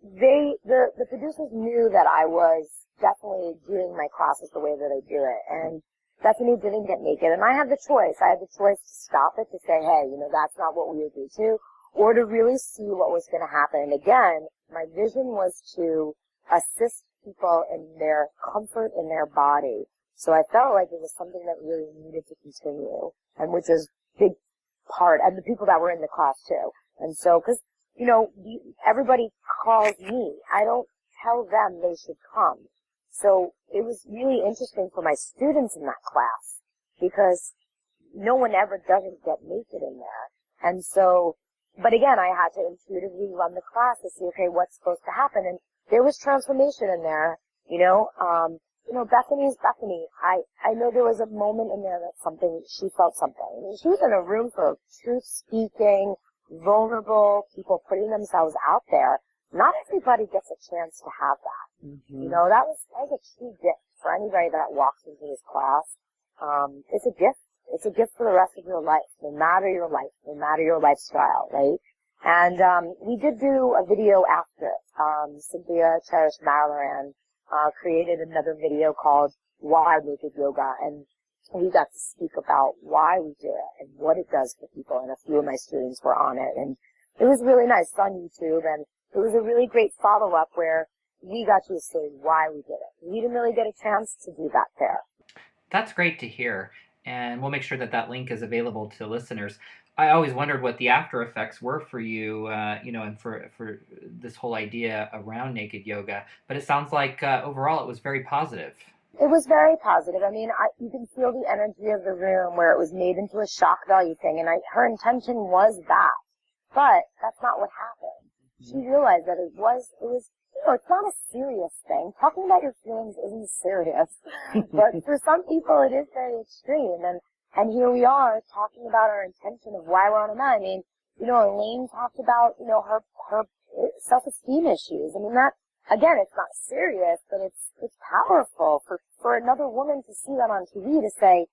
Speaker 4: the producers knew that I was definitely doing my classes the way that I do it, and Bethenny didn't get naked, and I had the choice. I had the choice to stop it, to say, hey, that's not what we agreed to, or to really see what was going to happen. And again, my vision was to assist people in their comfort in their body. So I felt like it was something that really needed to continue, and which is a big part, and the people that were in the class too. And so, because everybody calls me. I don't tell them they should come. So it was really interesting for my students in that class because no one ever doesn't get naked in there. And so, but again, I had to intuitively run the class to see, okay, what's supposed to happen. And there was transformation in there, Bethenny's Bethenny. I know there was a moment in there that she felt something. I mean, she was in a room for truth speaking, vulnerable people putting themselves out there. Not everybody gets a chance to have that. Mm-hmm. That was a true gift for anybody that walks into this class. It's a gift. It's a gift for the rest of your life, no matter your life, no matter your lifestyle, right? And we did do a video after it. Cynthia Cherished Malaran created another video called Why Naked Yoga, and we got to speak about why we do it and what it does for people, and a few of my students were on it, and it was really nice. It's on YouTube, and it was a really great follow-up where we got to say why we did it. We didn't really get a chance to do that there.
Speaker 3: That's great to hear, and we'll make sure that link is available to listeners. I always wondered what the after effects were for you, and for this whole idea around naked yoga, but it sounds like overall it was very positive.
Speaker 4: It was very positive. I mean, you can feel the energy of the room where it was made into a shock value thing, and her intention was that. But that's not what happened. She realized that it was, it's not a serious thing. Talking about your feelings isn't serious. But for some people, it is very extreme. And here we are talking about our intention of why we're on a mat. I mean, Elaine talked about, her self-esteem issues. I mean, that, again, it's not serious, but it's powerful for another woman to see that on TV, to say,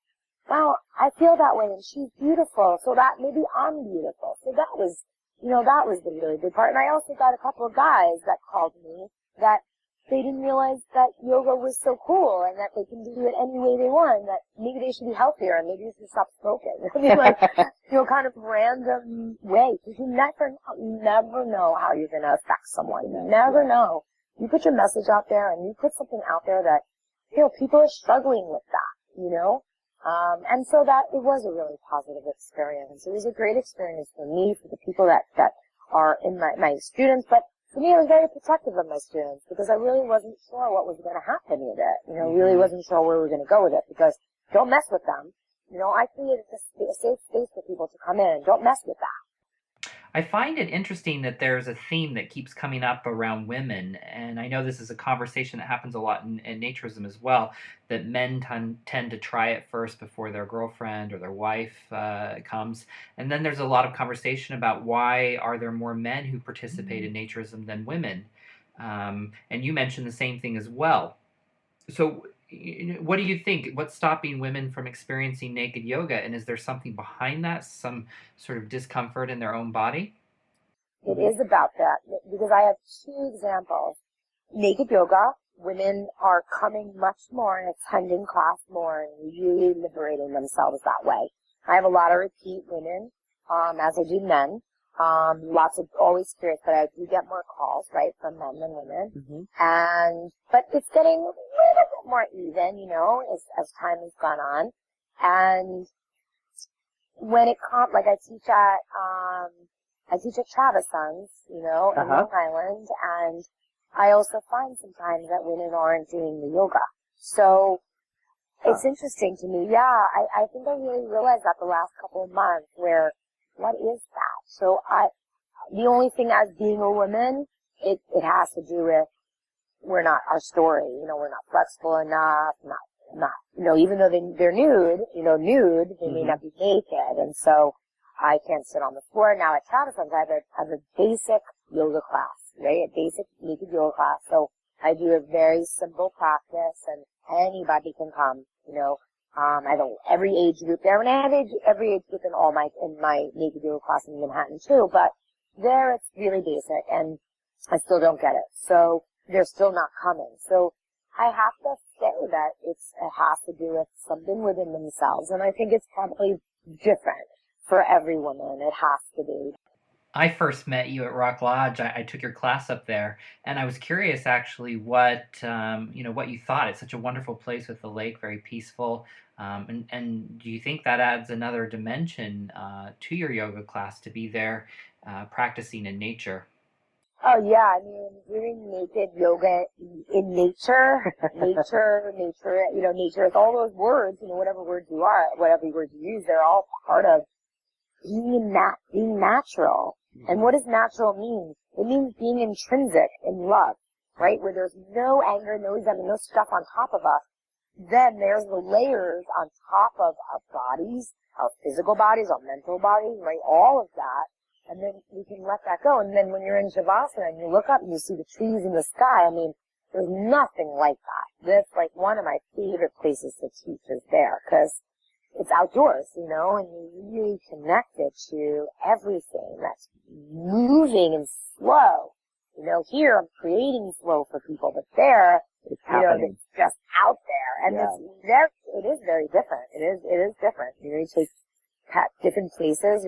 Speaker 4: wow, I feel that way and she's beautiful, so that maybe I'm beautiful. So that was the really big part. And I also got a couple of guys that called me that they didn't realize that yoga was so cool and that they can do it any way they want, and that maybe they should be healthier and maybe they should stop smoking. I mean, kind of random way. Because you never know how you're going to affect someone. You never know. You put your message out there and you put something out there that, people are struggling with that, and so that it was a really positive experience. It was a great experience for me, for the people that are in my students, but for me, I was very protective of my students because I really wasn't sure what was going to happen with it. Really wasn't sure where we were going to go with it because don't mess with them. I created a safe space for people to come in and don't mess with that.
Speaker 3: I find it interesting that there's a theme that keeps coming up around women, and I know this is a conversation that happens a lot in Naturism as well, that men tend to try it first before their girlfriend or their wife comes, and then there's a lot of conversation about why are there more men who participate in Naturism than women, and you mentioned the same thing as well. So what do you think? What's stopping women from experiencing naked yoga? And is there something behind that, some sort of discomfort in their own body?
Speaker 4: It is about that, because I have two examples. Naked yoga, women are coming much more and attending class more and really liberating themselves that way. I have a lot of repeat women, as I do men. Lots of always curious, but I do get more calls, right, from men than women. But it's getting a little bit more even, as time has gone on. And when it comes, like I teach at Travis Sons, in Long Island, and I also find sometimes that women aren't doing the yoga. So it's interesting to me. Yeah, I think I really realized that the last couple of months where, what is that? So the only thing as being a woman, it has to do with we're not our story. We're not flexible enough, not even though they're nude, they may not be naked. And so I can't sit on the floor. Now at Chateau, I have a basic yoga class, right? A basic naked yoga class. So I do a very simple practice and anybody can come, I have every age group there, and I have every age group in my naked yoga class in Manhattan too, but there it's really basic, and I still don't get it. So they're still not coming. So I have to say that it has to do with something within themselves, and I think it's probably different for every woman. It has to be.
Speaker 3: I first met you at Rock Lodge. I took your class up there, and I was curious actually what you thought. It's such a wonderful place with the lake, very peaceful. And do you think that adds another dimension to your yoga class to be there practicing in nature?
Speaker 4: Oh yeah, I mean, doing naked yoga in nature, nature, nature is all those words, whatever words you use, they're all part of being natural. And what does natural mean? It means being intrinsic in love, right? Where there's no anger, no resentment, no stuff on top of us. Then there's the layers on top of our bodies, our physical bodies, our mental bodies, right? All of that. And then we can let that go. And then when you're in Shavasana and you look up and you see the trees in the sky, I mean, there's nothing like that. That's like one of my favorite places to teach is there, because it's outdoors, and you're really connected to everything that's moving and slow. Here I'm creating flow for people, but there, it's just out there. And it is very different. It is different. You take different places,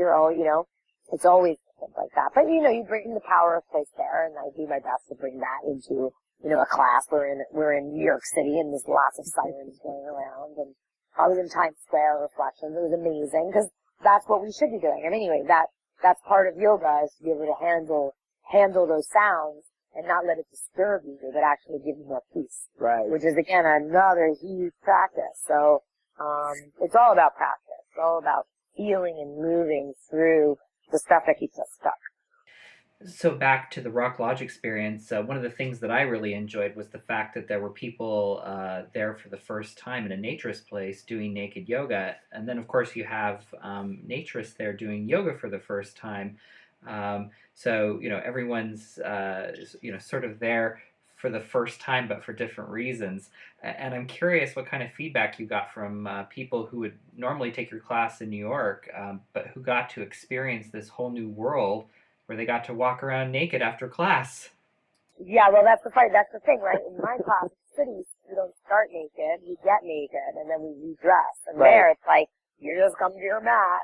Speaker 4: it's always different like that. But, you bring the power of place there, and I do my best to bring that into, a class. We're in New York City, and there's lots of sirens going around, and I was in Times Square Reflections. It was amazing, because that's what we should be doing. And anyway, that's part of yoga, is to be able to handle those sounds and not let it disturb you, but actually give you more peace.
Speaker 5: Right.
Speaker 4: Which is, again, another huge practice. So, it's all about practice. It's all about feeling and moving through the stuff that keeps us stuck.
Speaker 3: So back to the Rock Lodge experience, one of the things that I really enjoyed was the fact that there were people there for the first time in a naturist place doing naked yoga. And then, of course, you have naturists there doing yoga for the first time. So, everyone's, sort of there for the first time, but for different reasons. And I'm curious what kind of feedback you got from people who would normally take your class in New York, but who got to experience this whole new world where they got to walk around naked after class.
Speaker 4: Yeah, well, that's the thing, right? In my class, cities, we don't start naked, we get naked, and then we redress. And there, it's like, you just come to your mat.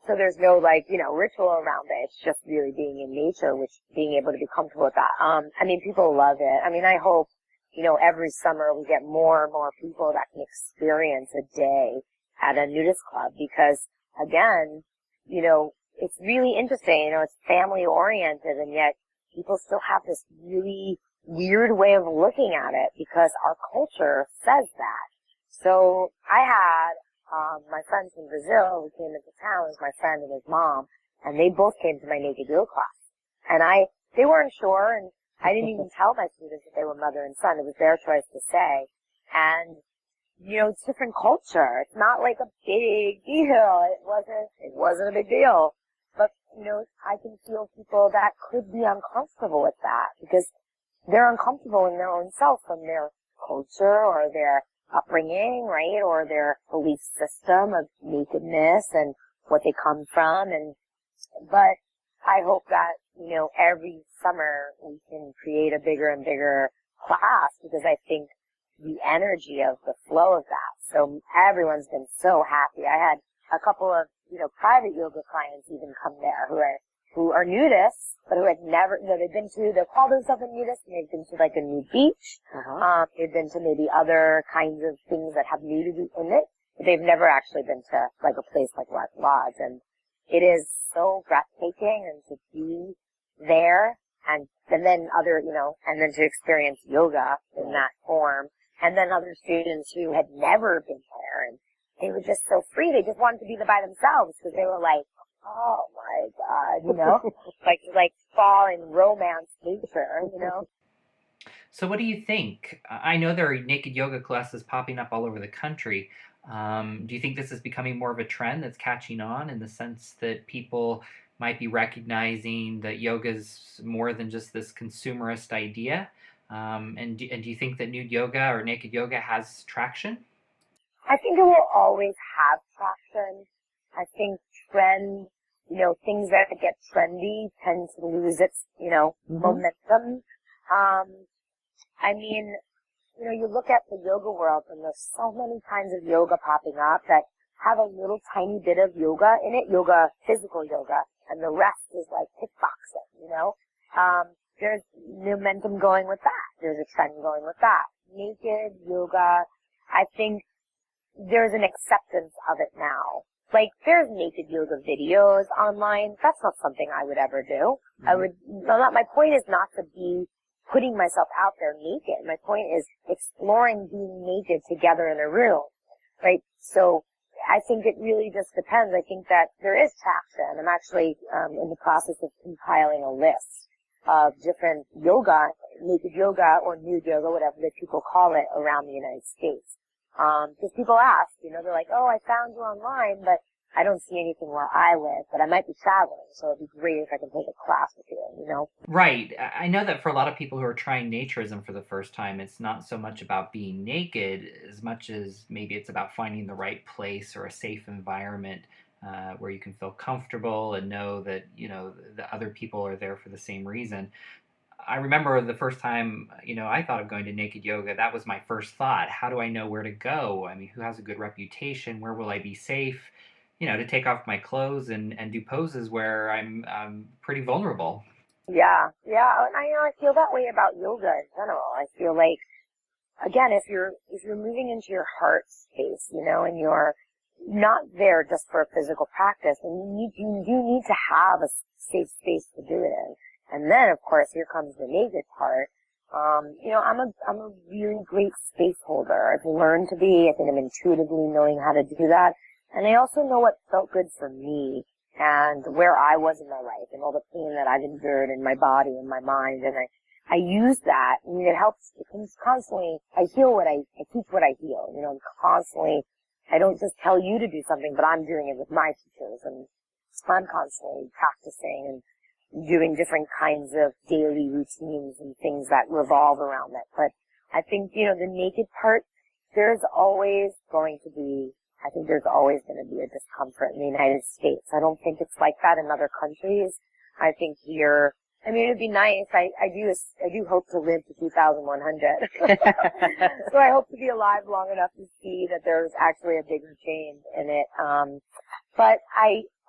Speaker 4: So there's no, ritual around it. It's just really being in nature, being able to be comfortable with that. I mean, people love it. I mean, I hope, every summer we get more and more people that can experience a day at a nudist club, because, again, it's really interesting, it's family oriented, and yet people still have this really weird way of looking at it because our culture says that. So I had, my friend from Brazil who came into town, was my friend and his mom, and they both came to my naked yoga class. And they weren't sure, and I didn't even tell my students that they were mother and son. It was their choice to say. And, it's different culture. It's not like a big deal. It wasn't a big deal. But, I can feel people that could be uncomfortable with that because they're uncomfortable in their own self from their culture or their upbringing, right? Or their belief system of nakedness and what they come from. But I hope that, every summer we can create a bigger and bigger class because I think the energy of the flow of that. So everyone's been so happy. I had a couple of, private yoga clients even come there who are nudists, but who had never, they call themselves a nudist, and they've been to like a nude beach. They've been to maybe other kinds of things that have nudity in it, but they've never actually been to like a place like LXIV. And it is so breathtaking and to be there and then and then to experience yoga in that form. And then other students who had never been there, and they were just so free. They just wanted to be there by themselves because they were like, oh my God, like fall in romance nature,
Speaker 3: So what do you think? I know there are naked yoga classes popping up all over the country. Do you think this is becoming more of a trend that's catching on in the sense that people might be recognizing that yoga is more than just this consumerist idea? And do you think that nude yoga or naked yoga has traction?
Speaker 4: I think it will always have traction. I think things that get trendy tend to lose its, momentum. You look at the yoga world and there's so many kinds of yoga popping up that have a little tiny bit of yoga in it, physical yoga, and the rest is like kickboxing, There's momentum going with that. There's a trend going with that. Naked yoga, I think there's an acceptance of it now. Like, there's naked yoga videos online. That's not something I would ever do. My point is not to be putting myself out there naked. My point is exploring being naked together in a room, right? So I think it really just depends. I think that there is traction. I'm actually in the process of compiling a list of different yoga, naked yoga or nude yoga, whatever that people call it, around the United States. Because people ask, they're like, oh, I found you online, but I don't see anything where I live, but I might be traveling, so it'd be great if I could take a class with you,
Speaker 3: Right. I know that for a lot of people who are trying naturism for the first time, it's not so much about being naked as much as maybe it's about finding the right place or a safe environment where you can feel comfortable and know that, the other people are there for the same reason. I remember the first time, I thought of going to naked yoga. That was my first thought. How do I know where to go? I mean, who has a good reputation? Where will I be safe? To take off my clothes and do poses where I'm pretty vulnerable.
Speaker 4: Yeah. And I feel that way about yoga in general. I feel like, again, if you're moving into your heart space, and you're not there just for a physical practice, and you do need to have a safe space to do it in. And then, of course, here comes the naked part. I'm a really great space holder. I've learned to be. I think I'm intuitively knowing how to do that. And I also know what felt good for me and where I was in my life and all the pain that I've endured in my body and my mind. And I use that. It helps. It can constantly, I teach what I heal. Constantly, I don't just tell you to do something, but I'm doing it with my teachers. And I'm constantly practicing and doing different kinds of daily routines and things that revolve around it. But I think, the naked part, there's always going to be a discomfort in the United States. I don't think it's like that in other countries. I think here, it'd be nice. I do hope to live to 2,100. So I hope to be alive long enough to see that there's actually a bigger change in it. But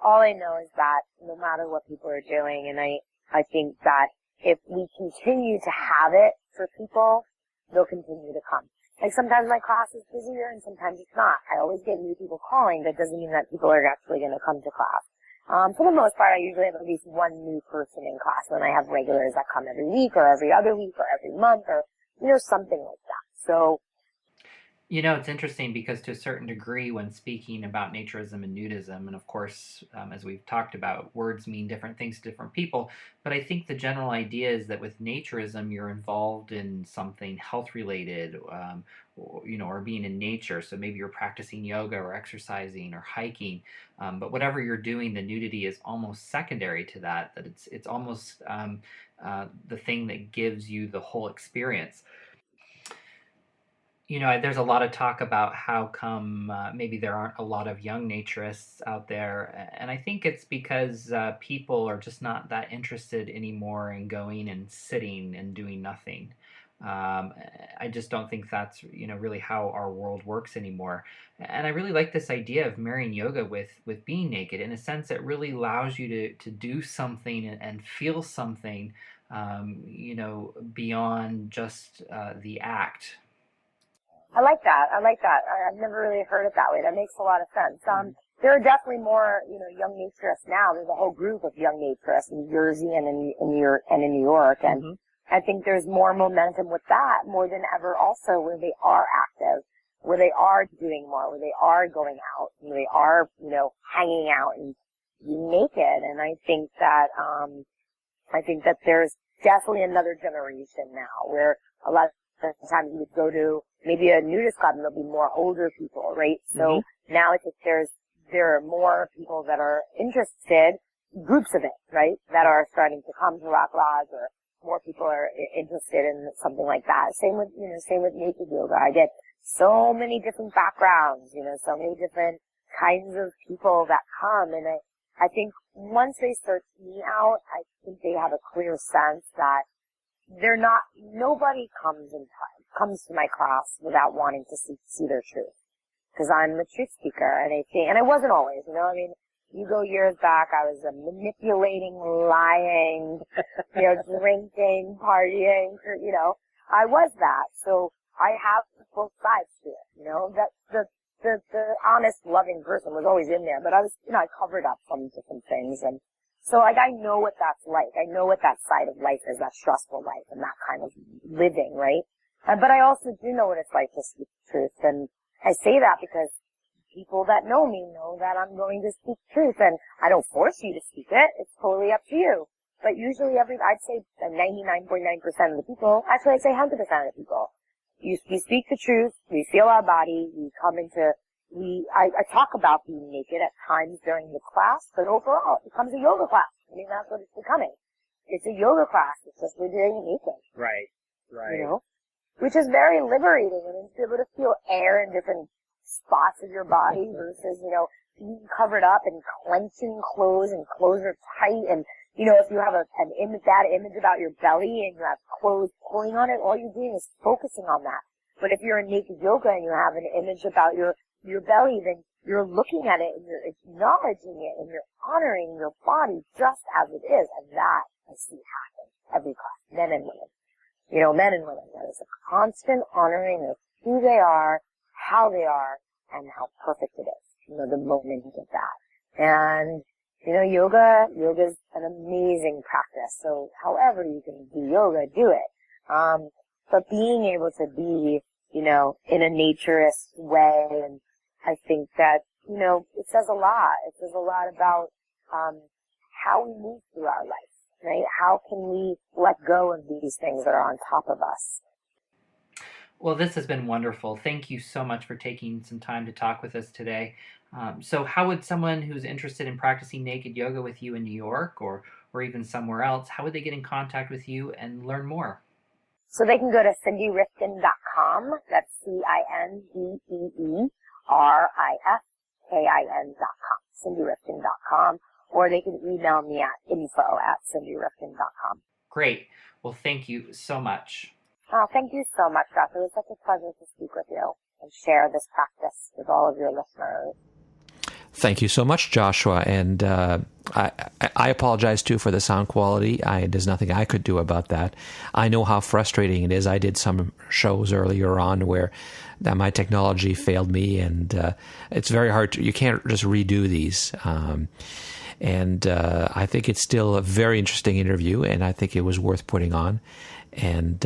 Speaker 4: all I know is that no matter what people are doing, and I think that if we continue to have it for people, they'll continue to come. Like, sometimes my class is busier and sometimes it's not. I always get new people calling. That doesn't mean that people are actually going to come to class. For the most part, I usually have at least one new person in class, and I have regulars that come every week or every other week or every month or, something like that. So,
Speaker 3: It's interesting because to a certain degree, when speaking about naturism and nudism, and of course, as we've talked about, words mean different things to different people. But I think the general idea is that with naturism, you're involved in something health related, or being in nature. So maybe you're practicing yoga or exercising or hiking. But whatever you're doing, the nudity is almost secondary to that. That it's almost the thing that gives you the whole experience. There's a lot of talk about how come maybe there aren't a lot of young naturists out there. And I think it's because people are just not that interested anymore in going and sitting and doing nothing. I just don't think that's, really how our world works anymore. And I really like this idea of marrying yoga with being naked. In a sense, it really allows you to do something and feel something, beyond just the act.
Speaker 4: I like that. I've never really heard it that way. That makes a lot of sense. There are definitely more, young naturists now. There's a whole group of young naturists in New Jersey and in New York. And I think there's more momentum with that more than ever also, where they are active, where they are doing more, where they are going out, where they are, hanging out and being naked. And I think that there's definitely another generation now where a lot of times you would go to maybe a nudist club and there'll be more older people, right? So now I think there are more people that are interested, groups of it, right, that are starting to come to Rock Lodge, or more people are interested in something like that. Same with naked yoga. I get so many different backgrounds, so many different kinds of people that come. And I think once they search me out, I think they have a clear sense that nobody comes to my class without wanting to see their truth. Because I'm a truth speaker, and I wasn't always, you go years back, I was a manipulating, lying, drinking, partying, I was that. So I have both sides to it, that the honest, loving person was always in there, but I was, I covered up some different things. And so I know what that's like. I know what that side of life is, that stressful life and that kind of living, right? But I also do know what it's like to speak truth. And I say that because people that know me know that I'm going to speak truth. And I don't force you to speak it. It's totally up to you. But usually I'd say 99.9% of the people, actually I'd say 100% of the people, we speak the truth, we feel our body, I talk about being naked at times during the class, but overall it becomes a yoga class. That's what it's becoming. It's a yoga class. It's just we're doing it naked.
Speaker 5: Right.
Speaker 4: Which is very liberating, and to be able to feel air in different spots of your body versus, being covered up and clenching clothes, and clothes are tight, and, if you have bad image about your belly and you have clothes pulling on it, all you're doing is focusing on that. But if you're in naked yoga and you have an image about your belly, then you're looking at it and you're acknowledging it and you're honoring your body just as it is. And that I see happen every class, men and women. Men and women. That is a constant honoring of who they are, how they are, and how perfect it is. The moment of that. And, yoga's an amazing practice. So however you can do yoga, do it. But being able to be, in a naturist way, and I think that, it says a lot. It says a lot about, how we move through our life, right? How can we let go of these things that are on top of us?
Speaker 3: Well, this has been wonderful. Thank you so much for taking some time to talk with us today. So how would someone who's interested in practicing naked yoga with you in New York or even somewhere else, how would they get in contact with you and learn more?
Speaker 4: So they can go to CindeeRifkin.com. That's CindeeRifkin.com. CindeeRifkin.com. Or they can email me at info@CindeeRifkin.com.
Speaker 3: Great. Well, thank you so much.
Speaker 4: Oh, thank you so much, Josh. It was such a pleasure to speak with you and share this practice with all of your listeners.
Speaker 1: Thank you so much, Joshua. And I apologize, too, for the sound quality. There's nothing I could do about that. I know how frustrating it is. I did some shows earlier on where my technology failed me, and it's very hard you can't just redo these. And I think it's still a very interesting interview, and I think it was worth putting on. And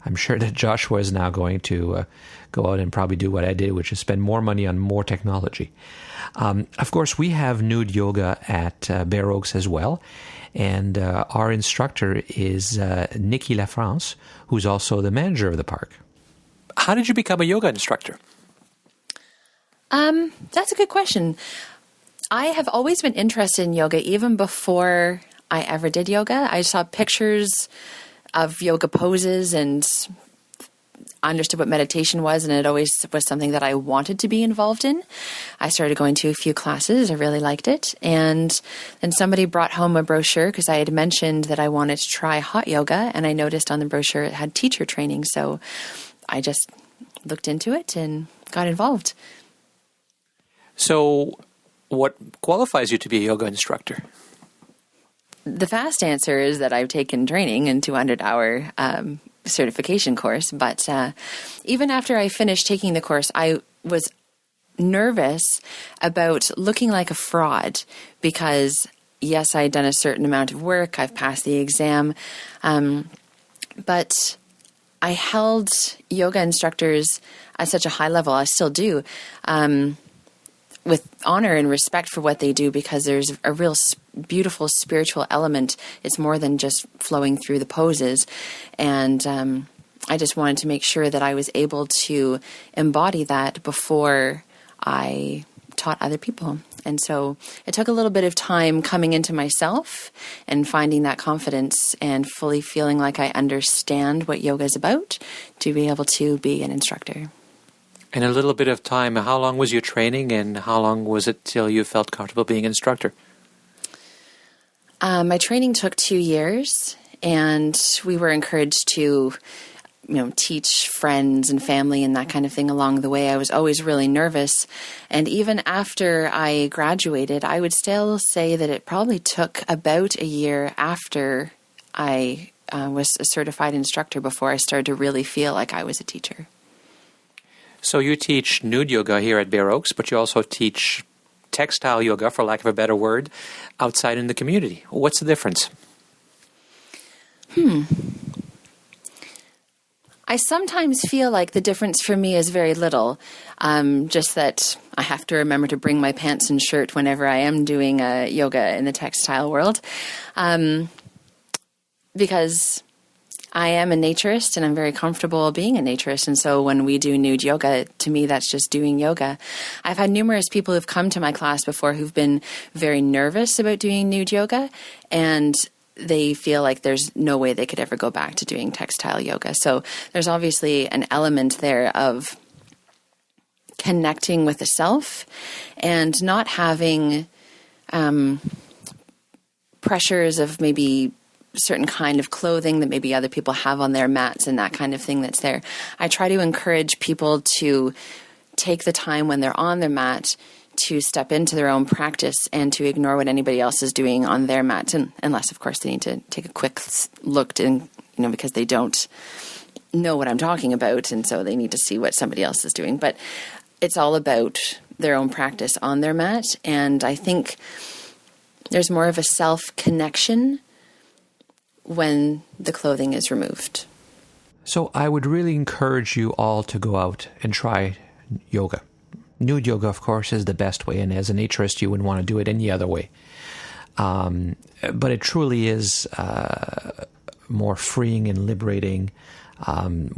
Speaker 1: I'm sure that Joshua is now going to go out and probably do what I did, which is spend more money on more technology. Of course, we have Nude Yoga at BareOaks as well. And our instructor is Nikki LaFrance, who's also the manager of the park. How did you become a yoga instructor?
Speaker 5: That's a good question. I have always been interested in yoga even before I ever did yoga. I saw pictures of yoga poses and understood what meditation was, and it always was something that I wanted to be involved in. I started going to a few classes. I really liked it. And then somebody brought home a brochure because I had mentioned that I wanted to try hot yoga, and I noticed on the brochure it had teacher training. So I just looked into it and got involved.
Speaker 1: So what qualifies you to be a yoga instructor?
Speaker 5: The fast answer is that I've taken training in 200-hour certification course. But even after I finished taking the course, I was nervous about looking like a fraud because, yes, I had done a certain amount of work. I've passed the exam. But I held yoga instructors at such a high level, I still do, with honor and respect for what they do, because there's a real beautiful spiritual element. It's more than just flowing through the poses. And I just wanted to make sure that I was able to embody that before I taught other people. And so it took a little bit of time coming into myself and finding that confidence and fully feeling like I understand what yoga is about to be able to be an instructor.
Speaker 1: And a little bit of time, how long was your training and how long was it till you felt comfortable being an instructor?
Speaker 5: My training took 2 years, and we were encouraged to, teach friends and family and that kind of thing along the way. I was always really nervous. And even after I graduated, I would still say that it probably took about a year after I was a certified instructor before I started to really feel like I was a teacher.
Speaker 1: So you teach nude yoga here at BareOaks, but you also teach textile yoga, for lack of a better word, outside in the community. What's the difference?
Speaker 5: I sometimes feel like the difference for me is very little, just that I have to remember to bring my pants and shirt whenever I am doing yoga in the textile world, because I am a naturist and I'm very comfortable being a naturist. And so when we do nude yoga, to me, that's just doing yoga. I've had numerous people who've come to my class before who've been very nervous about doing nude yoga, and they feel like there's no way they could ever go back to doing textile yoga. So there's obviously an element there of connecting with the self and not having pressures of maybe certain kind of clothing that maybe other people have on their mats and that kind of thing that's there. I try to encourage people to take the time when they're on their mat to step into their own practice and to ignore what anybody else is doing on their mat, and unless, of course, they need to take a quick look and because they don't know what I'm talking about, and so they need to see what somebody else is doing. But it's all about their own practice on their mat, and I think there's more of a self-connection when the clothing is removed.
Speaker 1: So I would really encourage you all to go out and try yoga. Nude yoga, of course, is the best way, and as a naturist, you wouldn't want to do it any other way. But it truly is more freeing and liberating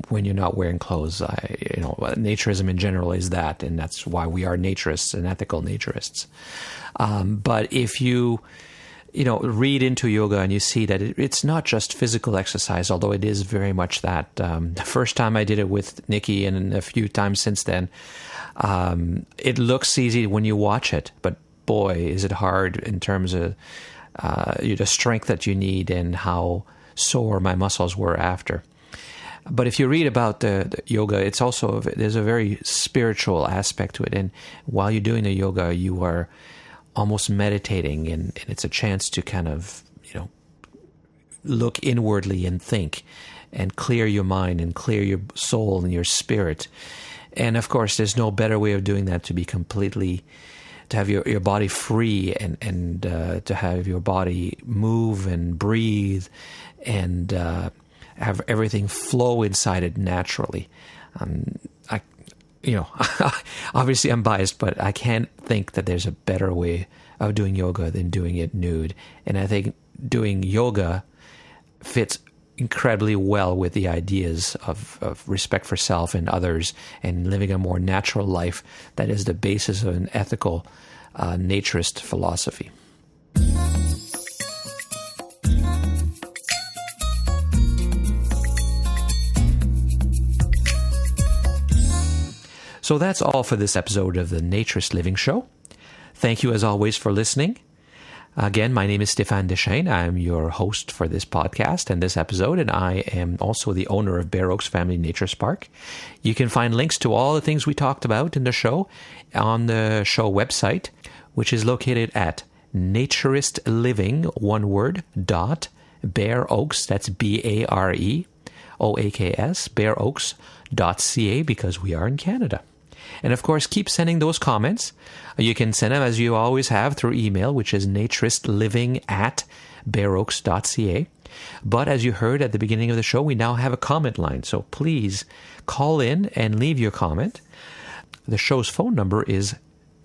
Speaker 1: when you're not wearing clothes. Naturism in general is that, and that's why we are naturists and ethical naturists. But if you read into yoga and you see that it's not just physical exercise, although it is very much that. The first time I did it with Nikki and a few times since then, it looks easy when you watch it, but boy, is it hard in terms of the strength that you need and how sore my muscles were after. But if you read about the yoga, it's also, there's a very spiritual aspect to it. And while you're doing the yoga, you are almost meditating, and it's a chance to kind of, look inwardly and think and clear your mind and clear your soul and your spirit. And of course, there's no better way of doing that to have your body free and to have your body move and breathe and have everything flow inside it naturally. Obviously I'm biased, but I can't think that there's a better way of doing yoga than doing it nude. And I think doing yoga fits incredibly well with the ideas of respect for self and others and living a more natural life that is the basis of an ethical naturist philosophy. So that's all for this episode of the Naturist Living Show. Thank you as always for listening. Again, my name is Stéphane Deschênes. I'm your host for this podcast and this episode, and I am also the owner of BareOaks Family Naturist Park. You can find links to all the things we talked about in the show on the show website, which is located at Naturist Living, one word, .BareOaks, that's BareOaks, BareOaks.ca, because we are in Canada. And of course, keep sending those comments. You can send them, as you always have, through email, which is naturistliving@bareoaks.ca. But as you heard at the beginning of the show, we now have a comment line. So please call in and leave your comment. The show's phone number is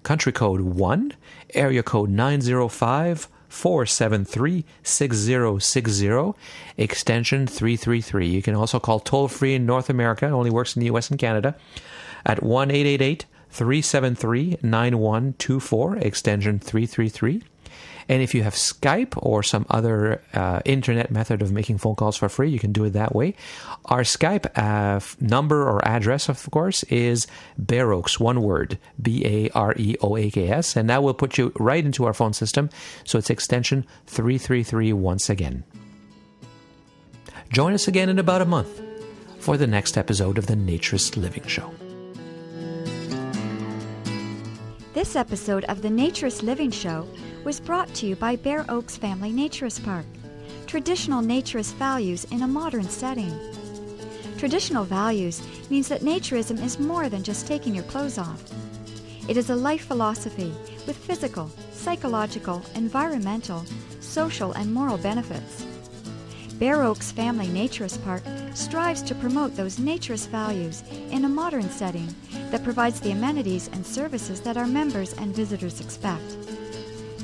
Speaker 1: country code 1, area code 905-473-6060, extension 333. You can also call toll-free in North America. It only works in the U.S. and Canada at 1-888-373-9124, extension 333. And if you have Skype or some other internet method of making phone calls for free, you can do it that way. Our Skype number or address, of course, is BareOaks, one word, BareOaks, and that will put you right into our phone system. So it's extension 333 once again. Join us again in about a month for the next episode of the Naturist Living Show.
Speaker 2: This episode of the Naturist Living Show was brought to you by BareOaks Family Naturist Park. Traditional naturist values in a modern setting. Traditional values means that naturism is more than just taking your clothes off. It is a life philosophy with physical, psychological, environmental, social, and moral benefits. BareOaks Family Naturist Park strives to promote those naturist values in a modern setting that provides the amenities and services that our members and visitors expect.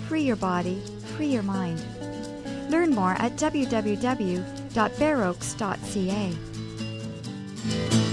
Speaker 2: Free your body, free your mind. Learn more at www.bareoaks.ca.